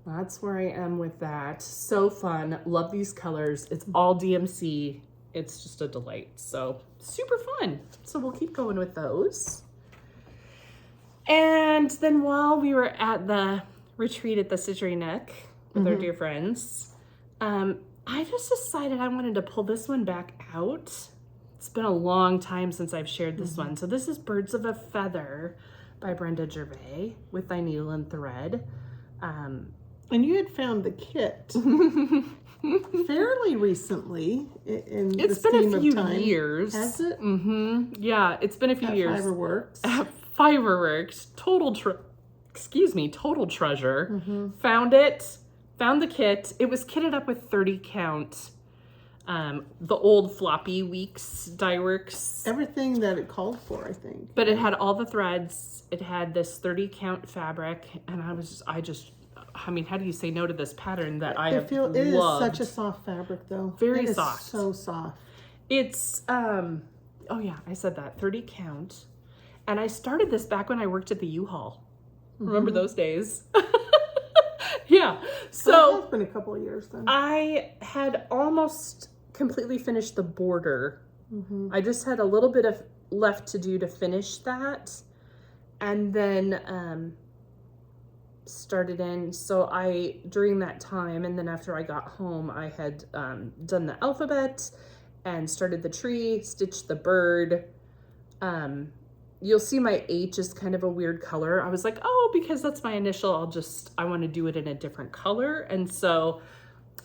that's where I am with that. So fun. Love these colors. It's all DMC. It's just a delight. So super fun. So we'll keep going with those. And then while we were at the retreat at the Citrus Nook with our dear friends, I just decided I wanted to pull this one back out. It's been a long time since I've shared this one. So this is Birds of a Feather by Brenda Gervais with Thy Needle and Thread. And you had found the kit fairly recently in It's the been scheme a of few time. years. Has it? Yeah, it's been a few years. Fiberworks. Fiberworks. Total treasure. Found it. Found the kit. It was kitted up with 30 count. The old floppy weeks dye works. Everything that it called for, I think. But it had all the threads. It had this 30 count fabric. And I mean, how do you say no to this pattern that I have loved? It is such a soft fabric though. Very it is soft. So soft. It's, oh yeah, I said that, 30 count. And I started this back when I worked at the U-Haul. Remember those days? Yeah. So it's been a couple of years then. I had almost completely finished the border. I just had a little bit of left to do to finish that. And then started in. So during that time, and then after I got home, I had done the alphabet and started the tree, stitched the bird. You'll see my H is kind of a weird color. I was like, oh, because that's my initial, I want to do it in a different color. And so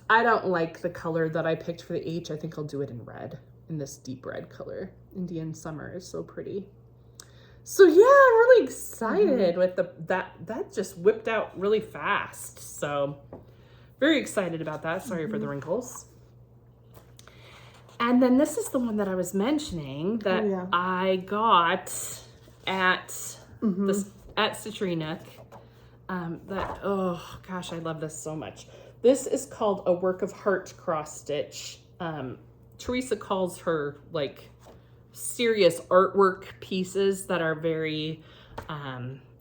I don't like the color that I picked for the H. I think I'll do it in red, in this deep red color. Indian Summer is so pretty. So yeah, I'm really excited with that just whipped out really fast. So very excited about that. Sorry for the wrinkles. And then this is the one that I was mentioning that I got at Citrus Nook. Oh gosh, I love this so much. This is called a work of heart cross stitch. Teresa calls her like serious artwork pieces that are very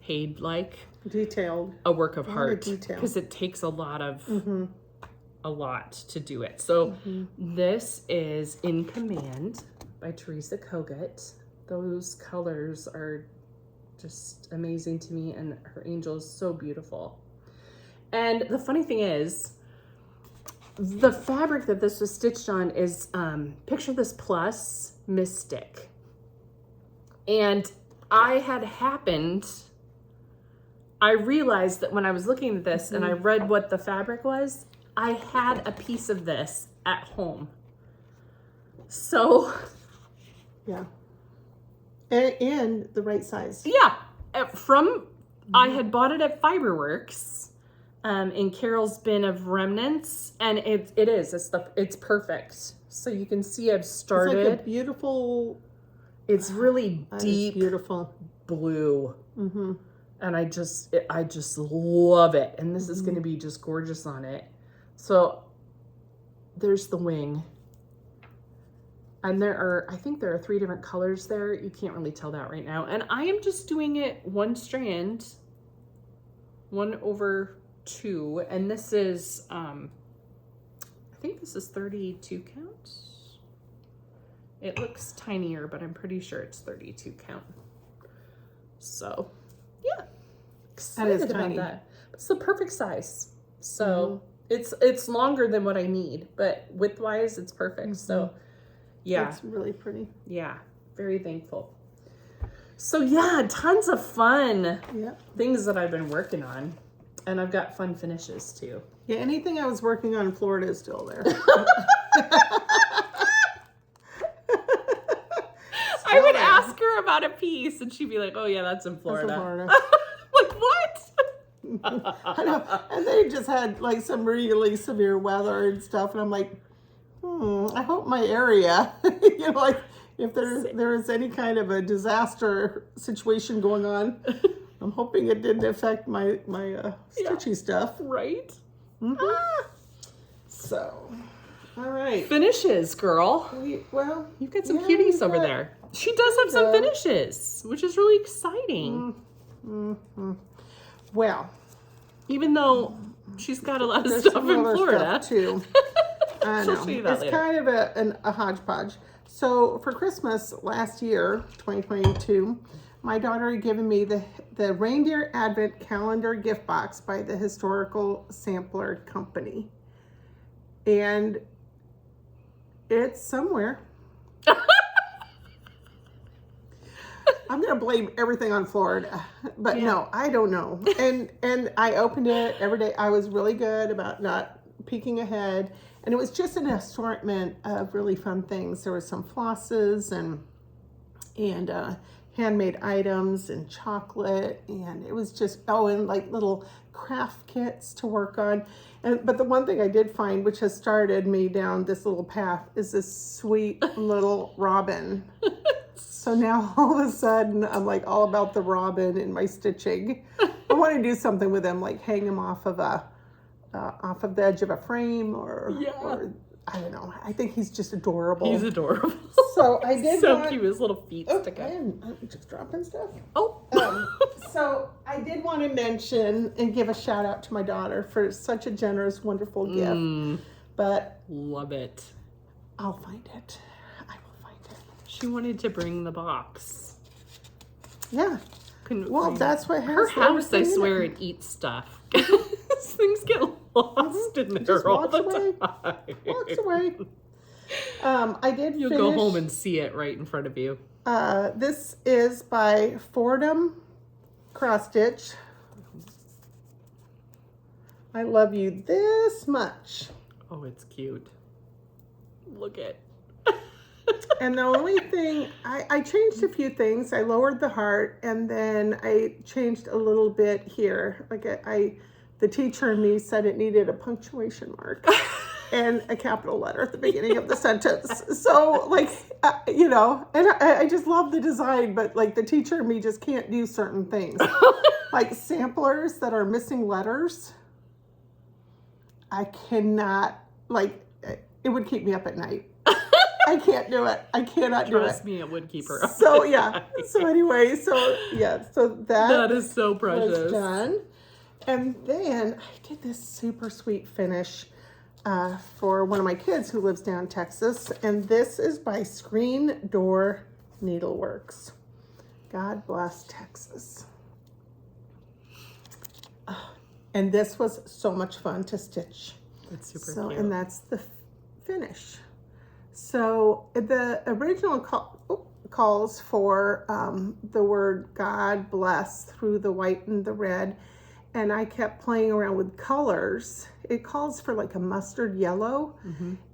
Haid-like. Detailed. A work of heart, detail. because it takes a lot to do it. So this is In Command by Teresa Kogut. Those colors are just amazing to me, and her angel is so beautiful. And the funny thing is, the fabric that this was stitched on is, picture this plus Mystic. And I realized that when I was looking at this and I read what the fabric was, I had a piece of this at home. So yeah. And the right size. Yeah. I had bought it at Fiberworks in Carol's bin of remnants, and it's perfect. So you can see I've started. It's like a beautiful. It's really deep, beautiful blue. And I just love it. And this is going to be just gorgeous on it. So there's the wing. And I think there are 3 different colors there. You can't really tell that right now. And I am just doing it 1 strand, 1/2. And this is, I think this is 32 counts. It looks tinier, but I'm pretty sure it's 32 count. So, yeah. Excited that is about tiny. that. It's the perfect size. So it's longer than what I need, but width-wise, it's perfect. So, yeah. It's really pretty. Yeah. Very thankful. So, yeah, tons of fun things that I've been working on. And I've got fun finishes, too. Yeah, anything I was working on in Florida is still there. I would ask her about a piece, and she'd be like, "Oh yeah, that's in Florida." That's in Florida. Like what? I know. And they just had like some really severe weather and stuff, and I'm like, I hope my area, like if there is any kind of a disaster situation going on, I'm hoping it didn't affect my stitchy stuff. Right? So, all right. Finishes, girl. Well, You've got some cuties over there. She does have some finishes, which is really exciting. Well, even though she's got a lot of stuff in Florida too. I know. It's kind of a hodgepodge. So for Christmas last year, 2022, my daughter had given me the Reindeer Advent Calendar gift box by the Historical Sampler Company. And it's somewhere. I'm gonna blame everything on Florida, but no, I don't know. And I opened it every day. I was really good about not peeking ahead, and it was just an assortment of really fun things. There were some flosses and handmade items and chocolate, and it was just and like little craft kits to work on. But the one thing I did find, which has started me down this little path, is this sweet little robin. So now all of a sudden I'm like all about the robin in my stitching. I want to do something with him, like hang him off of the edge of a frame, or I don't know. I think he's just adorable. He's adorable. So I did cute. His little feet stick out. I'm just dropping stuff. Oh. So I did want to mention and give a shout out to my daughter for such a generous, wonderful gift. But love it. I'll find it. I will find it. She wanted to bring the box. Yeah. Well, that's what has her house. I swear it eats stuff. Things get lost in there all the time. Walks away. I did. You'll go home and see it right in front of you. This is by Fordham Cross Stitch. I love you this much. Oh, it's cute. Look at. And the only thing, I changed a few things. I lowered the heart, and then I changed a little bit here. Like the teacher in me said it needed a punctuation mark and a capital letter at the beginning of the sentence. So like, and I just love the design, but like the teacher in me just can't do certain things. Like samplers that are missing letters. I cannot, like, it would keep me up at night. I can't do it. I cannot do it. Trust me, it would keep her up. So yeah. So anyway, so that is so precious. Was done. And then I did this super sweet finish for one of my kids who lives down in Texas, and this is by Screen Door Needleworks. God bless Texas. And this was so much fun to stitch. It's super cute. And that's the finish. So the original calls for the word God bless through the white and the red. And I kept playing around with colors. It calls for like a mustard yellow.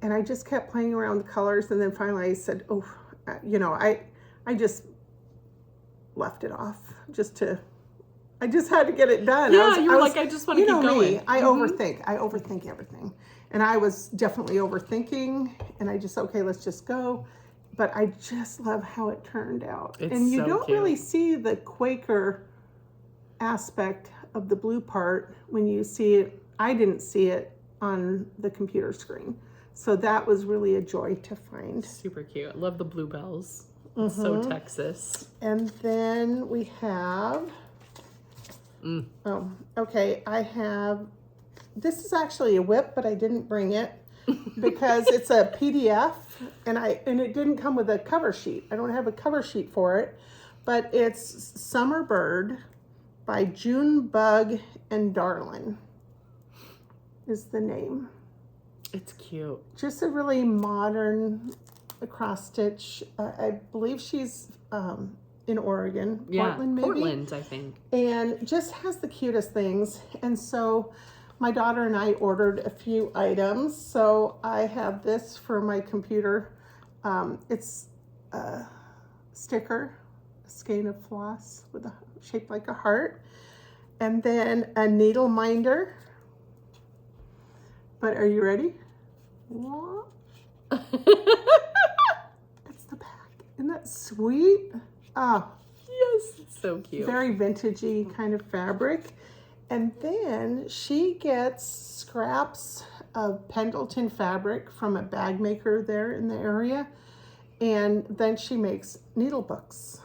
And I just kept playing around with colors. And then finally I said, I just left it off I just had to get it done. Yeah, I just want to keep going. I overthink everything. And I was definitely overthinking, and I just, let's just go. But I just love how it turned out. It's and you so don't cute. really see the Quaker aspect of the blue part when you see it. I didn't see it on the computer screen. So that was really a joy to find. Super cute. I love the bluebells. It's so Texas. And then we have, oh, okay, I have, this is actually a whip, but I didn't bring it because it's a PDF and it didn't come with a cover sheet. I don't have a cover sheet for it, but it's Summer Bird by June Bug and Darlin is the name. It's cute. Just a really modern cross stitch. I believe she's in Oregon, Portland maybe. Portland, I think. And just has the cutest things. And so my daughter and I ordered a few items. So I have this for my computer. It's a sticker, a skein of floss with a shaped like a heart. And then a needle minder. But are you ready? What? That's the back. Isn't that sweet? Ah, yes, it's so cute. Very vintagey kind of fabric. And then she gets scraps of Pendleton fabric from a bag maker there in the area. And then she makes needle books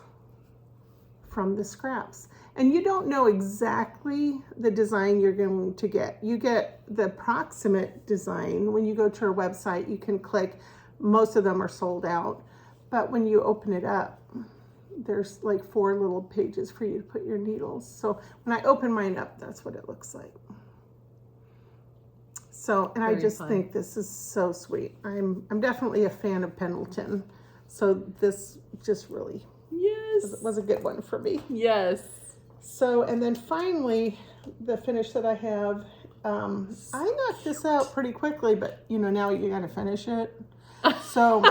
from the scraps. And you don't know exactly the design you're going to get. You get the approximate design. When you go to her website, you can click. Most of them are sold out. But when you open it up, there's like 4 little pages for you to put your needles. So when I open mine up, that's what it looks like. So, and Very I just fun. think this is so sweet. I'm definitely a fan of Pendleton. So this just really was a good one for me. Yes. So, and then finally, the finish that I have, I knocked this out pretty quickly, but you know, now you got to finish it. So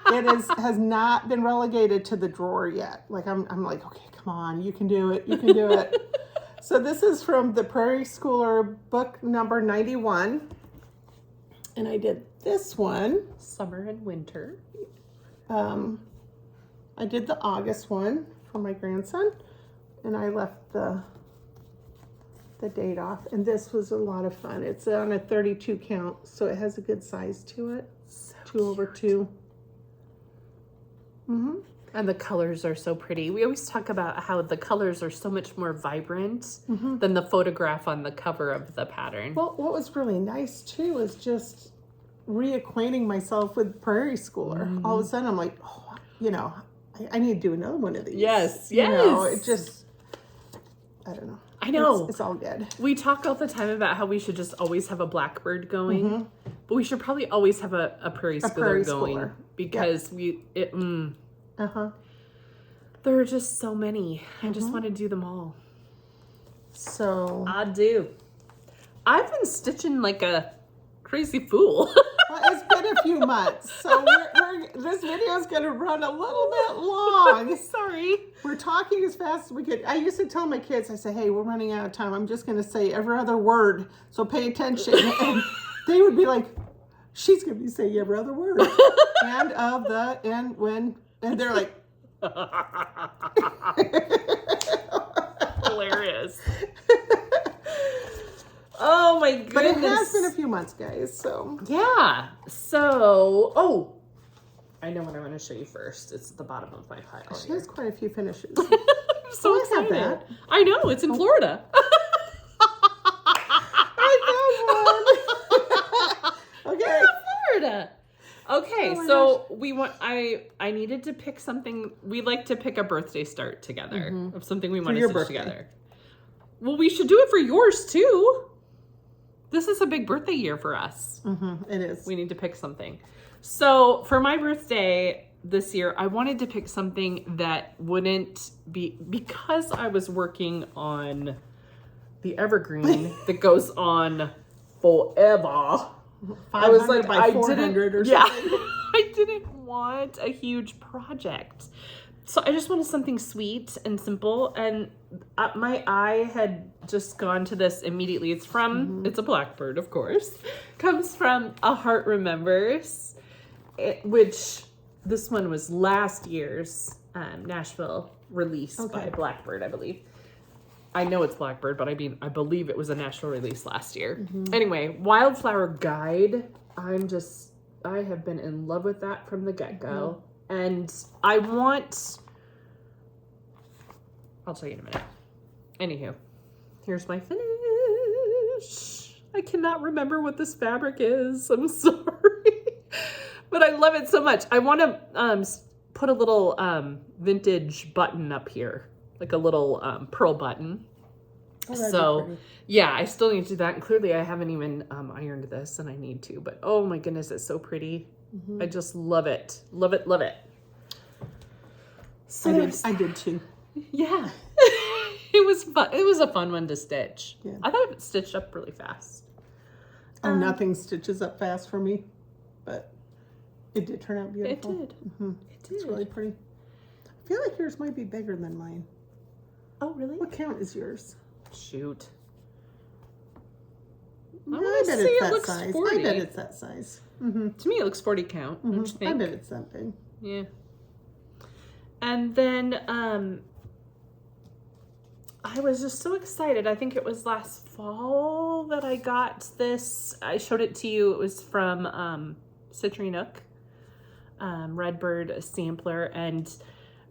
it has not been relegated to the drawer yet. Like I'm like, okay, come on, you can do it. You can do it. So this is from the Prairie Schooler book number 91. And I did this one. Summer and winter. I did the August one for my grandson. And I left the date off. And this was a lot of fun. It's on a 32 count, so it has a good size to it. So 2/2. And the colors are so pretty. We always talk about how the colors are so much more vibrant than the photograph on the cover of the pattern. Well, what was really nice too is just reacquainting myself with Prairie Schooler. All of a sudden I'm like, oh, you know, I need to do another one of these. Yes, You know, yes. it just, I don't know. I know. It's all good. We talk all the time about how we should just always have a blackbird going, but we should probably always have a prairie schooler going schooler. because there are just so many. I just want to do them all. So I do. I've been stitching like a crazy fool. well, it's been a few months, so this video is going to run a little bit long. Sorry. We're talking as fast as we could. I used to tell my kids, I say, hey, we're running out of time. I'm just going to say every other word, so pay attention. And they would be like, she's going to be saying every other word. And of the, and when, and they're like. Hilarious. Oh my goodness. But it has been a few months, guys, so. Yeah. So, I know what I want to show you first. It's at the bottom of my pile. She here. has quite a few finishes. I'm so I have excited. that. I know, it's in Florida. Okay. Florida. Okay, Oh my so I needed to pick something. We like to pick a birthday start together of something we want to your stitch birthday. together. Well, we should do it for yours too. This is a big birthday year for us. It is. We need to pick something. So for my birthday this year, I wanted to pick something that wouldn't be, because I was working on the evergreen that goes on forever. I was like, by I 400 didn't, or yeah, something. I didn't want a huge project. So I just wanted something sweet and simple. And my eye had just gone to this immediately. It's from, it's a blackbird, of course. Comes from A Heart Remembers, which this one was last year's Nashville release by Blackbird, I believe. I know it's Blackbird, but I mean, I believe it was a national release last year. Anyway, Wildflower Guide. I have been in love with that from the get-go. And I'll tell you in a minute. Anywho, here's my finish. I cannot remember what this fabric is. I'm sorry. But I love it so much. I want to put a little vintage button up here. Like a little pearl button. Oh, So yeah, I still need to do that. And clearly I haven't even ironed this, and I need to. But oh my goodness, it's so pretty. I just love it. Love it, love it. So I did too. yeah. It was fun. It was a fun one to stitch. Yeah. I thought it stitched up really fast. Oh, nothing stitches up fast for me, but it did turn out beautiful. It did. It did. It's really pretty. I feel like yours might be bigger than mine. Oh, really? What count is yours? Shoot. I bet it's that looks size. 40. I bet it's that size. To me, it looks 40 count. Don't you think? I bet it's that big. Yeah. And then I was just so excited. I think it was last fall that I got this. I showed it to you. It was from Patriotic, Redbird sampler, and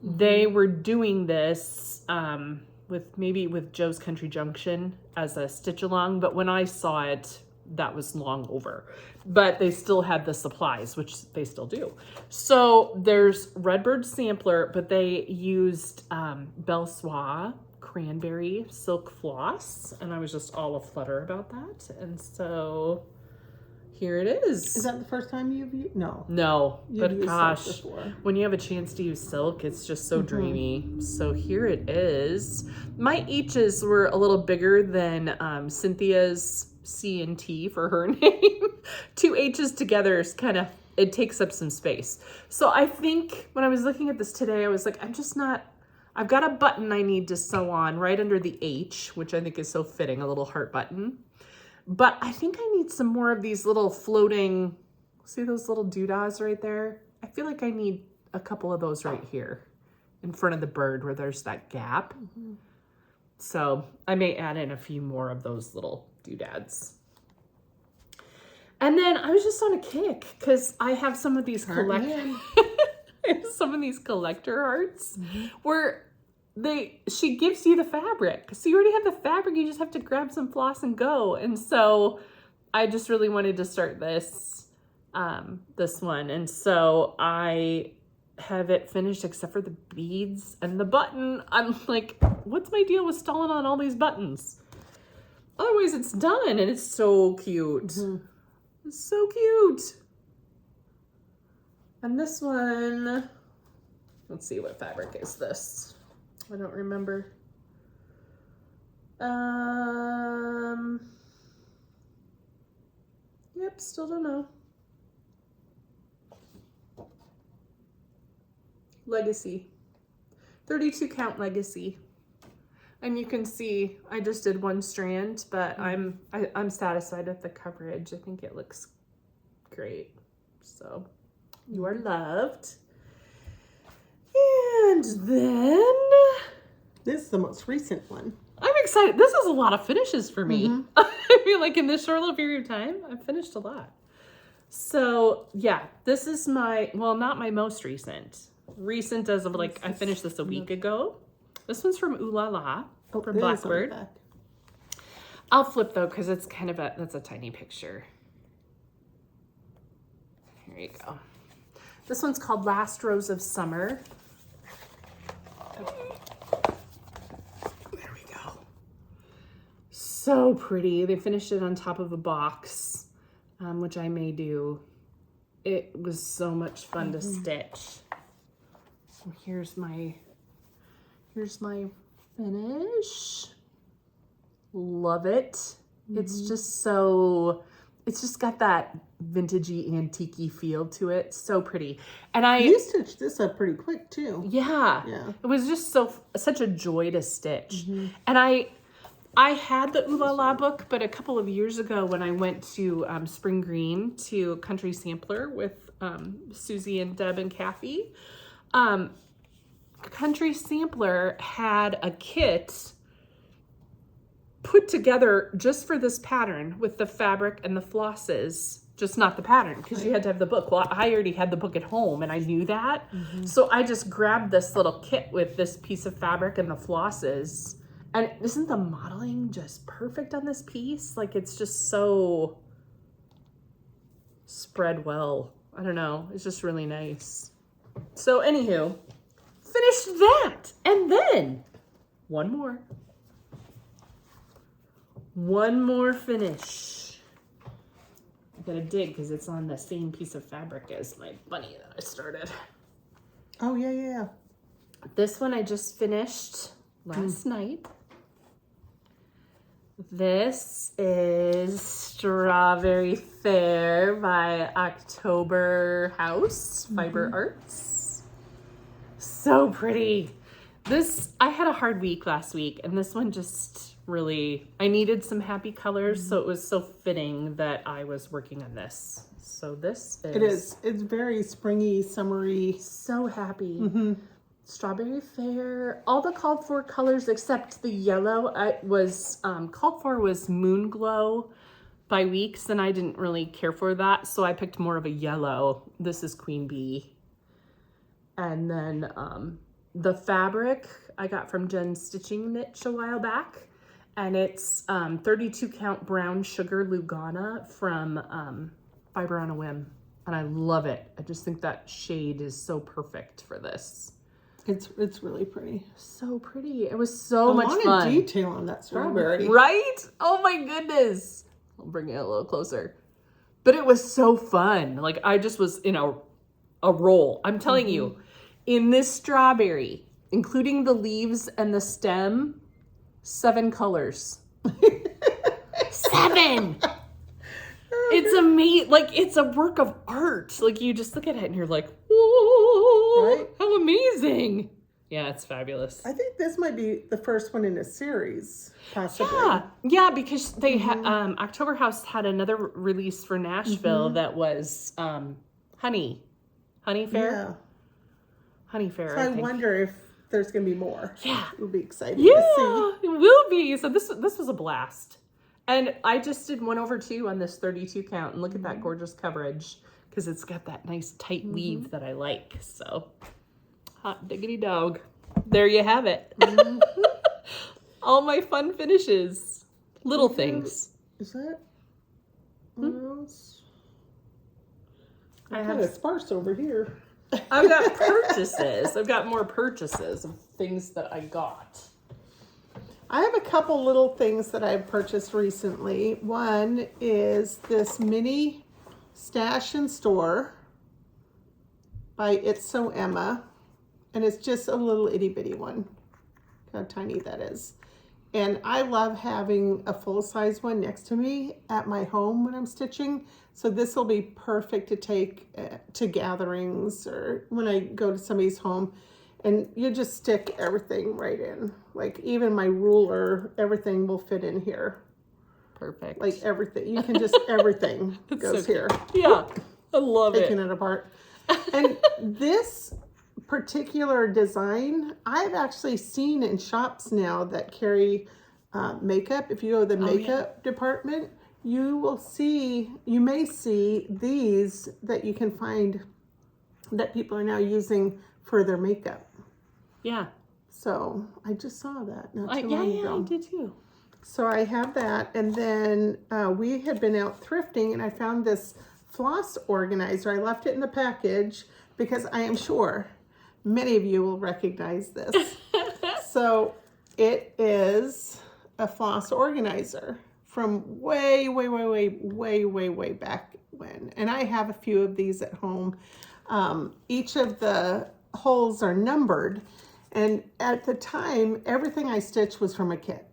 they were doing this with Joe's Country Junction as a stitch along, but when I saw it, that was long over. But they still had the supplies, which they still do. So there's Redbird sampler, but they used Belle Soie cranberry silk floss, and I was just all aflutter about that. And so here it is. Is that the first time you've used? No. No, You've but used gosh, silk before. when you have a chance to use silk, it's just so dreamy. So here it is. My H's were a little bigger than Cynthia's C and T for her name. 2 H's together is it takes up some space. So I think when I was looking at this today, I was like, I've got a button I need to sew on right under the H, which I think is so fitting, a little heart button. But I think I need some more of these little floating, see those little doodahs right there? I feel like I need a couple of those right here in front of the bird where there's that gap. So I may add in a few more of those little doodads. And then I was just on a kick because I have some of these collector arts where she gives you the fabric. So you already have the fabric, you just have to grab some floss and go. And so I just really wanted to start this one. And so I have it finished except for the beads and the button. I'm like, what's my deal with stalling on all these buttons? Otherwise it's done, and it's so cute. It's so cute. And this one, let's see, what fabric is this? I don't remember. Yep, still don't know. Legacy. 32 count Legacy. And you can see I just did one strand, but I'm satisfied with the coverage. I think it looks great. So you are loved. And then this is the most recent one. I'm excited. This is a lot of finishes for me. I feel like in this short little period of time, I've finished a lot. So yeah, this is not my most recent. Recent as of like, I finished this a week ago. This one's from Ooh La La, from Blackbird. I'll flip though, because it's that's a tiny picture. Here you go. This one's called Last Rose of Summer. There we go. So pretty. They finished it on top of a box, which I may do. It was so much fun to stitch. Here's my finish. Love it. It's just got that vintagey, antique-y feel to it. So pretty. And you stitched this up pretty quick too. Yeah. It was just such a joy to stitch. And I had the Ooh La La book, but a couple of years ago when I went to Spring Green to Country Sampler with Susie and Deb and Kathy, Country Sampler had a kit put together just for this pattern with the fabric and the flosses, just not the pattern, because you had to have the book. Well, I already had the book at home and I knew that. So I just grabbed this little kit with this piece of fabric and the flosses. And isn't the modeling just perfect on this piece? Like, it's just so spread well. I don't know. It's just really nice. So anywho, finished that. And then one more finish. I gotta dig because it's on the same piece of fabric as my bunny that I started. Oh, yeah. This one I just finished last night. This is Strawberry Fair by October House Fiber Arts. So pretty. I had a hard week last week, and this one just really, I needed some happy colors, so it was so fitting that I was working on this. So this is... It is. It's very springy, summery. So happy. Strawberry Fair, all the called for colors except the yellow was called for was Moon Glow by Weeks, and I didn't really care for that, so I picked more of a yellow. This is Queen Bee. And then the fabric I got from Jen's Stitching Niche a while back, and it's 32 count brown sugar Lugana from Fiber on a Whim, and I love it. I just think that shade is so perfect for this. It's really pretty. So pretty. It was so much fun. A lot of detail on that strawberry. Right? Oh my goodness. I'll bring it a little closer. But it was so fun. Like, I just was in a roll. I'm telling you, in this strawberry, including the leaves and the stem, 7 colors. 7! It's amazing. Like, it's a work of art. Like, you just look at it and you're like, whoa, right? How amazing. Yeah, it's fabulous. I think this might be the first one in a series, possibly. Yeah, because they had October House had another release for Nashville that was Honey Fair. Yeah. Honey Fair. So I wonder if there's going to be more. Yeah. It'll be exciting to see. It will be. So this was a blast. And I just did 1/2 on this 32 count, and look at that gorgeous coverage because it's got that nice tight weave that I like. So hot diggity dog. There you have it. All my fun finishes. Little things. Is that? I have a sparse over here. I've got purchases. I've got more purchases of things that I got. I have a couple little things that I've purchased recently. One is this mini stash and store by It's So Emma. And it's just a little itty bitty one. How tiny that is. And I love having a full-size one next to me at my home when I'm stitching. So this will be perfect to take to gatherings or when I go to somebody's home. And you just stick everything right in. Like even my ruler, everything will fit in here. Perfect. Like everything. You can just, everything goes so here. Yeah, I love Taking it apart. And this particular design, I've actually seen in shops now that carry makeup. If you go to the makeup department, you may see these that you can find that people are now using for their makeup. Yeah. So I just saw that not too long ago. Yeah, I did too. So I have that, and then we had been out thrifting, and I found this floss organizer. I left it in the package because I am sure many of you will recognize this. So it is a floss organizer from way back when, and I have a few of these at home. Each of the holes are numbered. And at the time, everything I stitched was from a kit.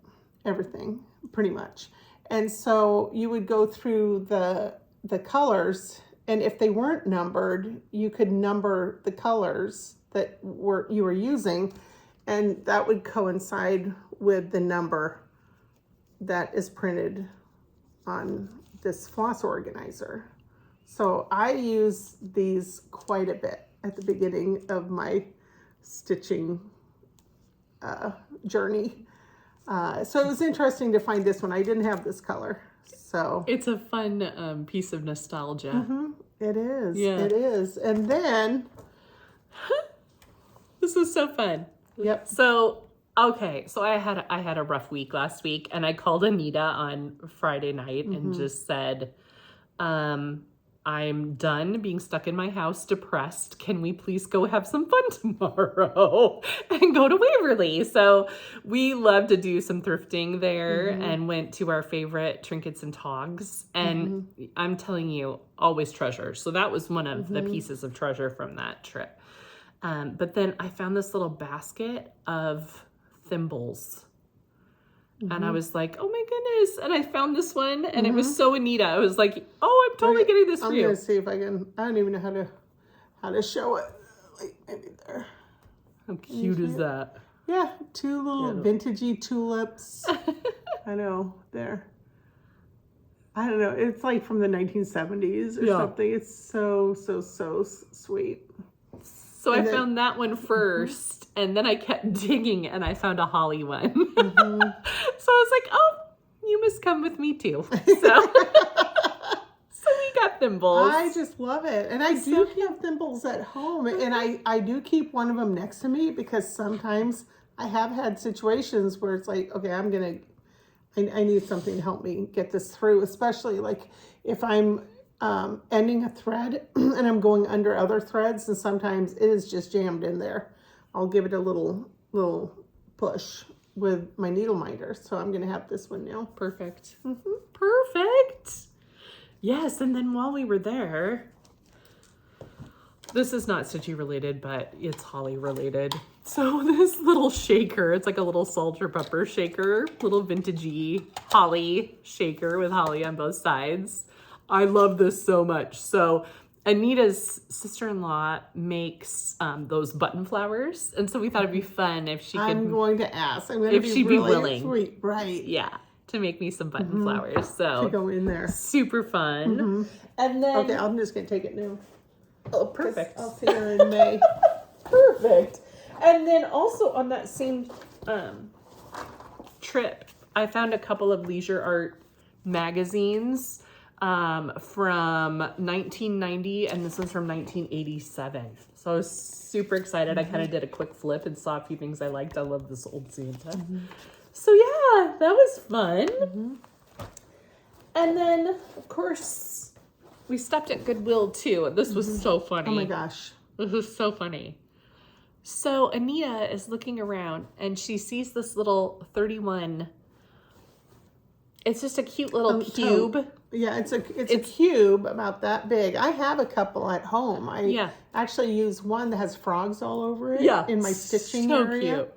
Everything, pretty much. And so you would go through the colors, and if they weren't numbered, you could number the colors that you were using, and that would coincide with the number that is printed on this floss organizer. So I use these quite a bit at the beginning of my stitching journey. So it was interesting to find this one. I didn't have this color. So It's a fun piece of nostalgia. it is. Yeah. It is. And then, This was so fun. yep. So, okay, so I had a rough week last week, and I called Anita on Friday night and just said, I'm done being stuck in my house depressed. Can we please go have some fun tomorrow and go to Waverly? So we love to do some thrifting there and went to our favorite Trinkets and Togs. And I'm telling you, always treasure. So that was one of the pieces of treasure from that trip. But then I found this little basket of thimbles. And I was like, oh my goodness. And I found this one and it was so Anita. I was like, oh, I'm totally getting this for I'm you. going to see if I can, I don't even know how to show it. Like maybe there. How cute is that? Yeah, two little vintagey tulips. I know, there. I don't know. It's like from the 1970s or something. It's so sweet. So I found that one first, and then I kept digging, and I found a holly one. So I was like, oh, you must come with me too. So, so we got thimbles. I just love it. And I do have thimbles at home, and I do keep one of them next to me because sometimes I have had situations where it's like, okay, I need something to help me get this through, especially like if I'm ending a thread and I'm going under other threads, and sometimes it is just jammed in there. I'll give it a little push with my needle minder. So I'm going to have this one now. Perfect. Perfect. Yes, and then while we were there, this is not Stitchy related, but it's Holly related. So this little shaker, it's like a little salt or pepper shaker, little vintagey Holly shaker with Holly on both sides. I love this so much. So Anita's sister-in-law makes those button flowers, and so we thought it'd be fun if she could. I'm going to ask. I'm going if to she'd be willing, sweet, right? Yeah, to make me some button flowers. So To go in there. super fun. And then Okay, I'm just going to take it now. oh, perfect. I'll see her in May. Perfect. And then also on that same trip, I found a couple of leisure art magazines from 1990, and this was from 1987. So I was super excited. I kind of did a quick flip and saw a few things I liked. I love this old Santa. So yeah, that was fun. And then, of course, we stopped at Goodwill too. This was so funny. Oh my gosh. This is so funny. So Anita is looking around and she sees this little 31. It's just a cute little cube. Tote. Yeah, it's a cube about that big. I have a couple at home. I actually use one that has frogs all over it in my stitching area. Cute.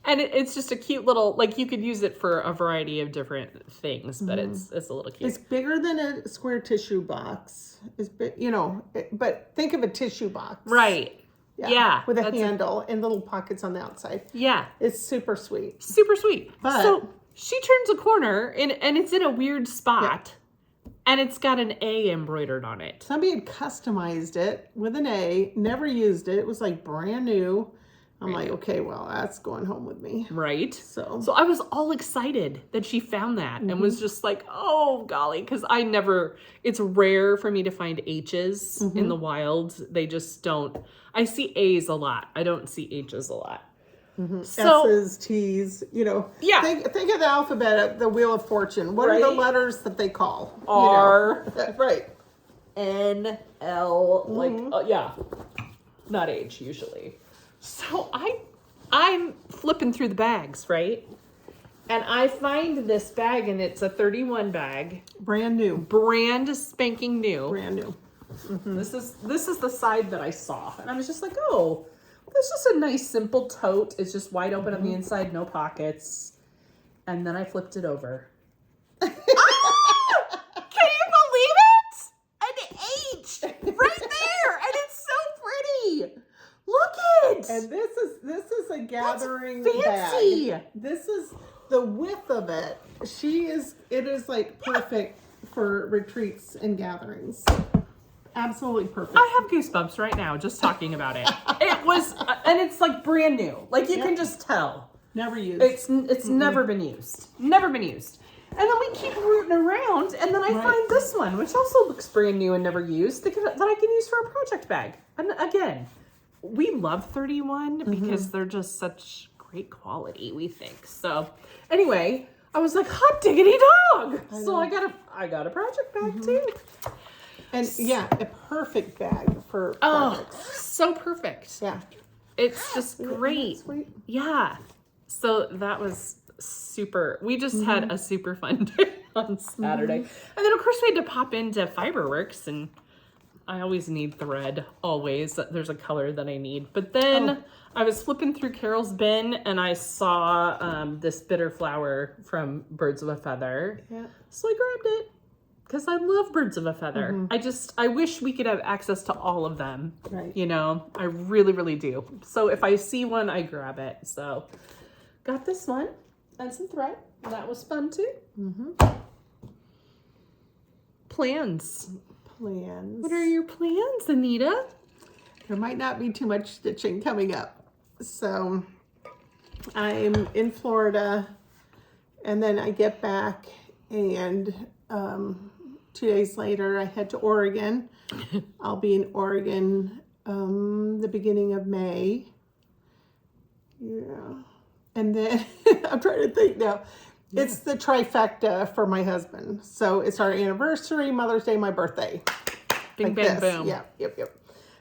And it's just a cute little, like you could use it for a variety of different things, but it's a little cute. It's bigger than a square tissue box. It's big, but think of a tissue box. Right. Yeah. With a handle and little pockets on the outside. Yeah. It's super sweet. Super sweet. But so she turns a corner and it's in a weird spot and it's got an A embroidered on it. Somebody had customized it with an A, never used it. It was like brand new. I'm like, okay, well, that's going home with me. Right. So I was all excited that she found that and was just like, oh, golly, because it's rare for me to find H's in the wild. They just don't. I see A's a lot. I don't see H's a lot. So, S's, T's, Yeah. Think of the alphabet, the Wheel of Fortune. What are the letters that they call? R. Right. N, L, yeah. Not H, usually. So I'm flipping through the bags, right? And I find this bag, and it's a 31 bag. Brand new. Brand spanking new. Brand new. This is the side that I saw. And I was just like, oh, this is a nice simple tote. It's just wide open on the inside, no pockets. And then I flipped it over. Can you believe it? An H right there. And it's so pretty. Look it. And this is a gathering fancy. bag. This is the width of it. It is like perfect for retreats and gatherings. Absolutely perfect. I have goosebumps right now just talking about it. It was, and it's like brand new. Like you can just tell. Never used. It's never been used. Never been used. And then we keep rooting around, and then I find this one, which also looks brand new and never used, that I can use for a project bag. And again, we love 31 because they're just such great quality, we think. So anyway, I was like, hot diggity dog! So I got a project bag too. And yeah, a perfect bag for projects. So perfect. Yeah. It's just great. Sweet. Yeah. So that was super. We just had a super fun day on Saturday. And then, of course, we had to pop into Fiberworks, and I always need thread, always. There's a color that I need. But then I was flipping through Carol's bin, and I saw this bitter flower from Birds of a Feather. Yeah. So I grabbed it. Because I love Birds of a Feather. I wish we could have access to all of them. Right. You know, I really, really do. So if I see one, I grab it. So got this one and some thread. That was fun too. Plans. What are your plans, Anita? There might not be too much stitching coming up. So I'm in Florida, and then I get back, and 2 days later I head to Oregon. I'll be in Oregon the beginning of May. Yeah. And then I'm trying to think now. It's the trifecta for my husband. So it's our anniversary, Mother's Day, my birthday. Bing, bang, boom. Yeah, yep.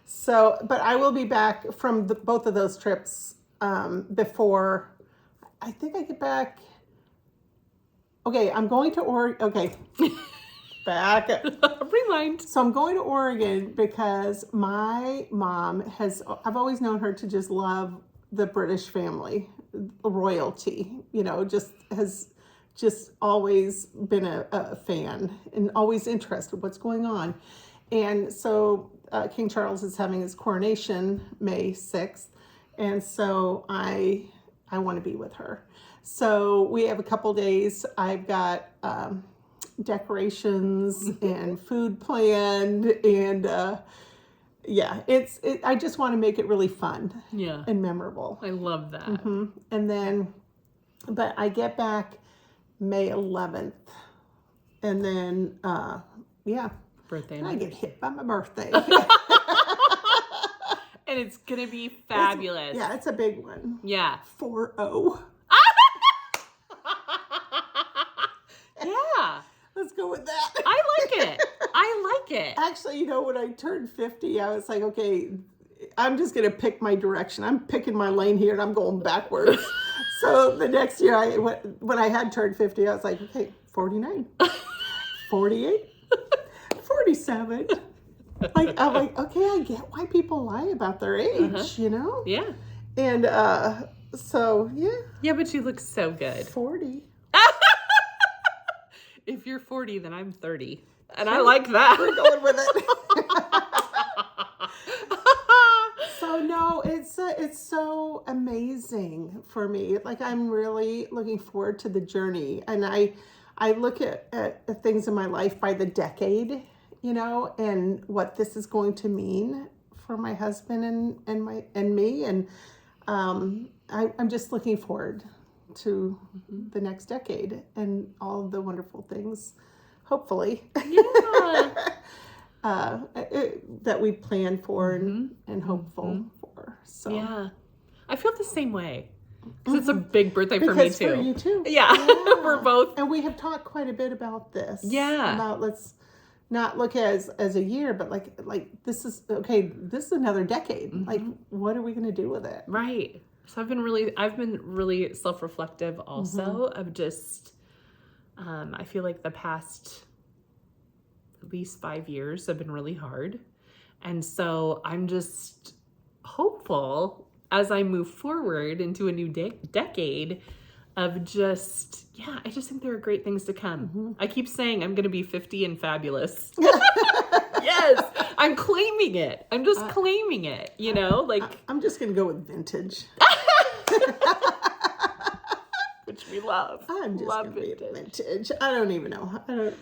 So, but I will be back from both of those trips before, I think I get back. Okay, I'm going to Oregon. Okay, back. Rewind. So I'm going to Oregon because my mom I've always known her to just love the British family, royalty, you know, has always been a fan and always interested what's going on. And so King Charles is having his coronation May 6th. And so I want to be with her. So we have a couple days. I've got decorations and food planned, and I just want to make it really fun and memorable. I love that. And then, but I get back May 11th, and then Birthday. I get hit by my birthday. And it's gonna be fabulous. It's a big one. Yeah. 4-0. Yeah. Let's go with that. I like it. Actually, you know, when I turned 50, I was like, okay, I'm just going to pick my direction. I'm picking my lane here, and I'm going backwards. So the next year, when I had turned 50, I was like, okay, 49, 48, 47. I'm like, okay, I get why people lie about their age, you know? Yeah. And so, yeah. Yeah, but you look so good. 40. If you're 40, then I'm 30. And I like that. We're going with it. So no, it's so amazing for me. Like, I'm really looking forward to the journey. And I look at things in my life by the decade, you know, and what this is going to mean for my husband and me. And I'm just looking forward to the next decade and all of the wonderful things, hopefully, that we plan for and hopeful for. So yeah, I feel the same way because it's a big birthday for me too. For you too. Yeah. We're both, and we have talked quite a bit about this. Yeah, about let's not look as a year, but like this is okay. This is another decade. Like, what are we going to do with it? Right. So I've been really self-reflective also of just, I feel like the past at least 5 years have been really hard. And so I'm just hopeful as I move forward into a new decade of just, I just think there are great things to come. I keep saying I'm going to be 50 and fabulous. Yes, I'm claiming it. I'm just claiming it, you know, like. I'm just going to go with vintage. Which we love. I'm just love going to be vintage. I don't even know. I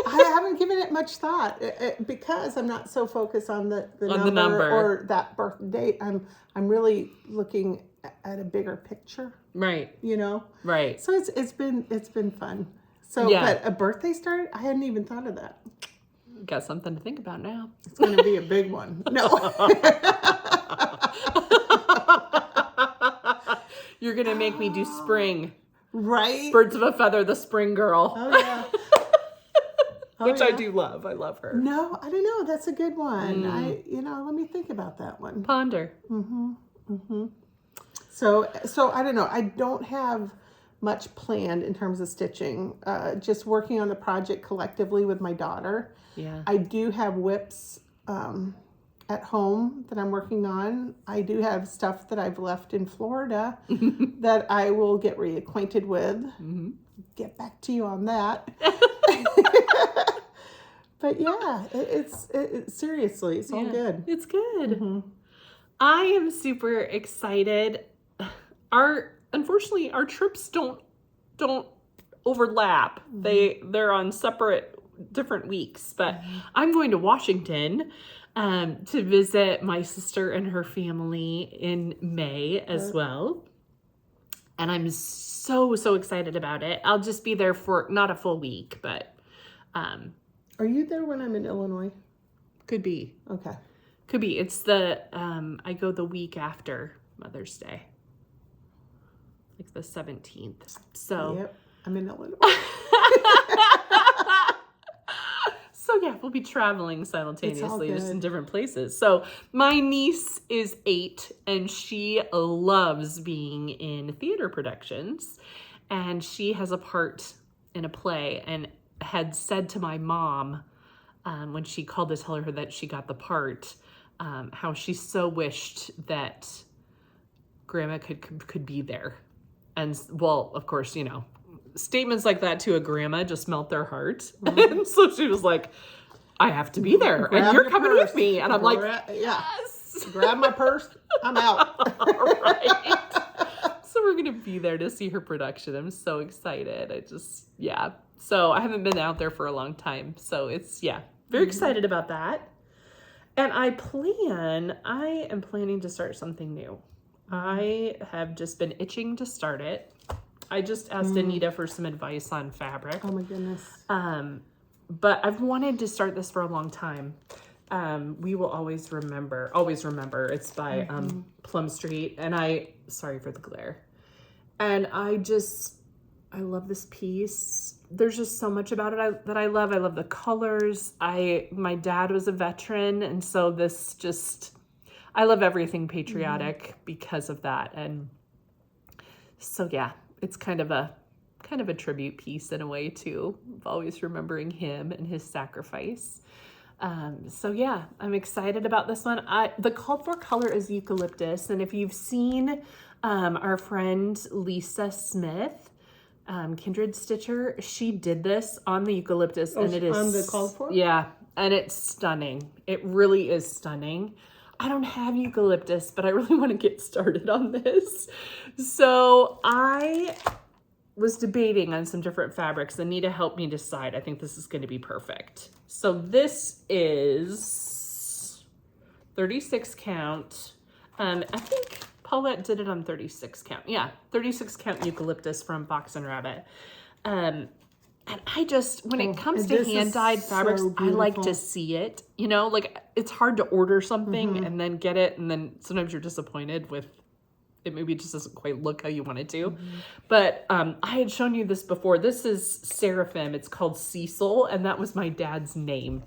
haven't given it much thought because I'm not so focused on the number or that birth date. I'm really looking at a bigger picture, Right. you know? Right. So it's been fun. So, Yeah. but a birthday start, I hadn't even thought of that. Got something to think about now. It's going to be a big one. No. You're going to make me do spring. Right? Birds of a feather, the spring girl. Oh, yeah. Which I do love. I love her. No, I don't know. That's a good one. Let me think about that one. Ponder. So I don't know. I don't have much planned in terms of stitching. Just working on the project collectively with my daughter. Yeah. I do have whips at home that I'm working on. I do have stuff that I've left in Florida that I will get reacquainted with. Get back to you on that. But yeah, it's seriously, it's all good. It's good. I am super excited. Unfortunately, our trips don't overlap. They're on different weeks. But I'm going to Washington to visit my sister and her family in May as well. And I'm so excited about it. I'll just be there for not a full week, but Are you there when I'm in Illinois? could be. Okay. Could be. It's the I go the week after Mother's Day. Like the 17th. So Yep. I'm in Illinois. So yeah, we'll be traveling simultaneously just good. in different places. So my niece is 8 and she loves being in theater productions. And she has a part in a play and had said to my mom when she called to tell her that she got the part, how she so wished that Grandma could be there. And well, of course, statements like that to a grandma just melt their heart. And so she was like, I have to be there and you're coming with me. And I'm like, yes. Grab my purse. I'm out. Right. So we're going to be there to see her production. I'm so excited. So I haven't been out there for a long time. So it's, very excited about that. And I am planning to start something new. I have just been itching to start it. I just asked Anita for some advice on fabric. Oh my goodness. But I've wanted to start this for a long time. We will always remember. It's by Plum Street. And sorry for the glare. And I love this piece. There's just so much about it that I love. I love the colors. My dad was a veteran. And so I love everything Patriotic because of that. And so, it's kind of a tribute piece in a way too, of always remembering him and his sacrifice. I'm excited about this one. The called for color is eucalyptus. And if you've seen our friend Lisa Smith, Kindred Stitcher, she did this on the eucalyptus. And it is on the called for? Yeah. And it's stunning. It really is stunning. I don't have eucalyptus, but I really want to get started on this. So I was debating on some different fabrics. Anita helped me decide. I think this is going to be perfect. So this is 36 count. I think Paulette did it on 36 count. Yeah, 36 count eucalyptus from Box and Rabbit. And I when it comes to hand-dyed fabrics, I like to see it. It's hard to order something and then get it, and then sometimes you're disappointed with it. Maybe it just doesn't quite look how you want it to. But I had shown you this before. This is Seraphim. It's called Cecil, and that was my dad's name.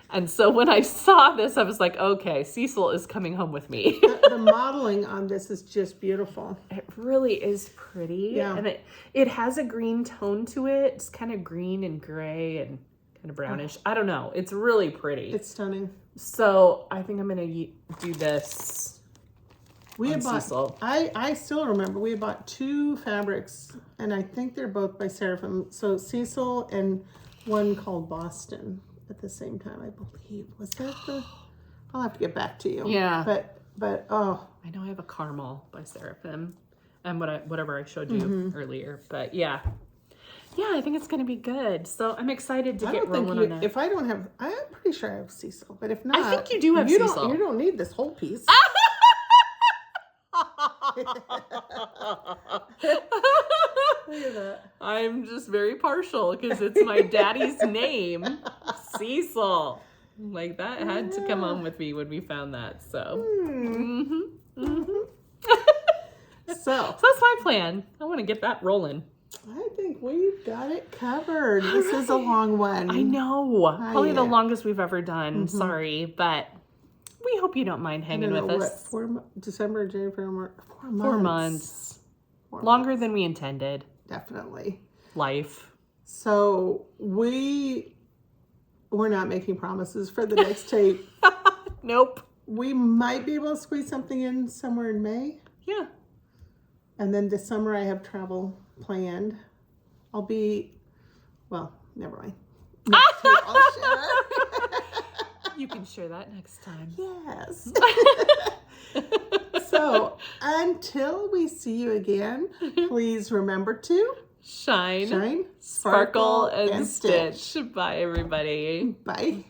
And so when I saw this, I was like, okay, Cecil is coming home with me. The modeling on this is just beautiful. It really is pretty. Yeah. And it has a green tone to it. It's kind of green and gray and kind of brownish. I don't know. It's really pretty. It's stunning. So I think I'm going to do this. We had bought, Cecil. I still remember, we had bought 2 fabrics, and I think they're both by Seraphim. So Cecil and one called Boston at the same time, I believe. Was that I'll have to get back to you. Yeah. But oh. I know I have a caramel by Seraphim and whatever I showed you earlier. But yeah, I think it's going to be good. So I'm excited to get rolling on that. If I don't have, I'm pretty sure I have Cecil, but if not. I think you do have Cecil. You don't need this whole piece. Look at that. I'm just very partial because it's my daddy's name, Cecil. Like that had to come home with me when we found that. So, So that's my plan. I want to get that rolling. I think we've got it covered. This is a long one. I know. Probably the yeah. longest we've ever done. Sorry, but we hope you don't mind hanging with us. December, January, 4 months. 4 months. 4 Longer months. than we intended. Definitely. Life. So we're not making promises for the next tape. Nope. We might be able to squeeze something in somewhere in May. Yeah. And then this summer I have travel planned. Well, never mind. Next tape I'll share. You can share that next time. Yes. So until we see you again, please remember to Shine, shine, sparkle, and stitch. Bye, everybody. Bye.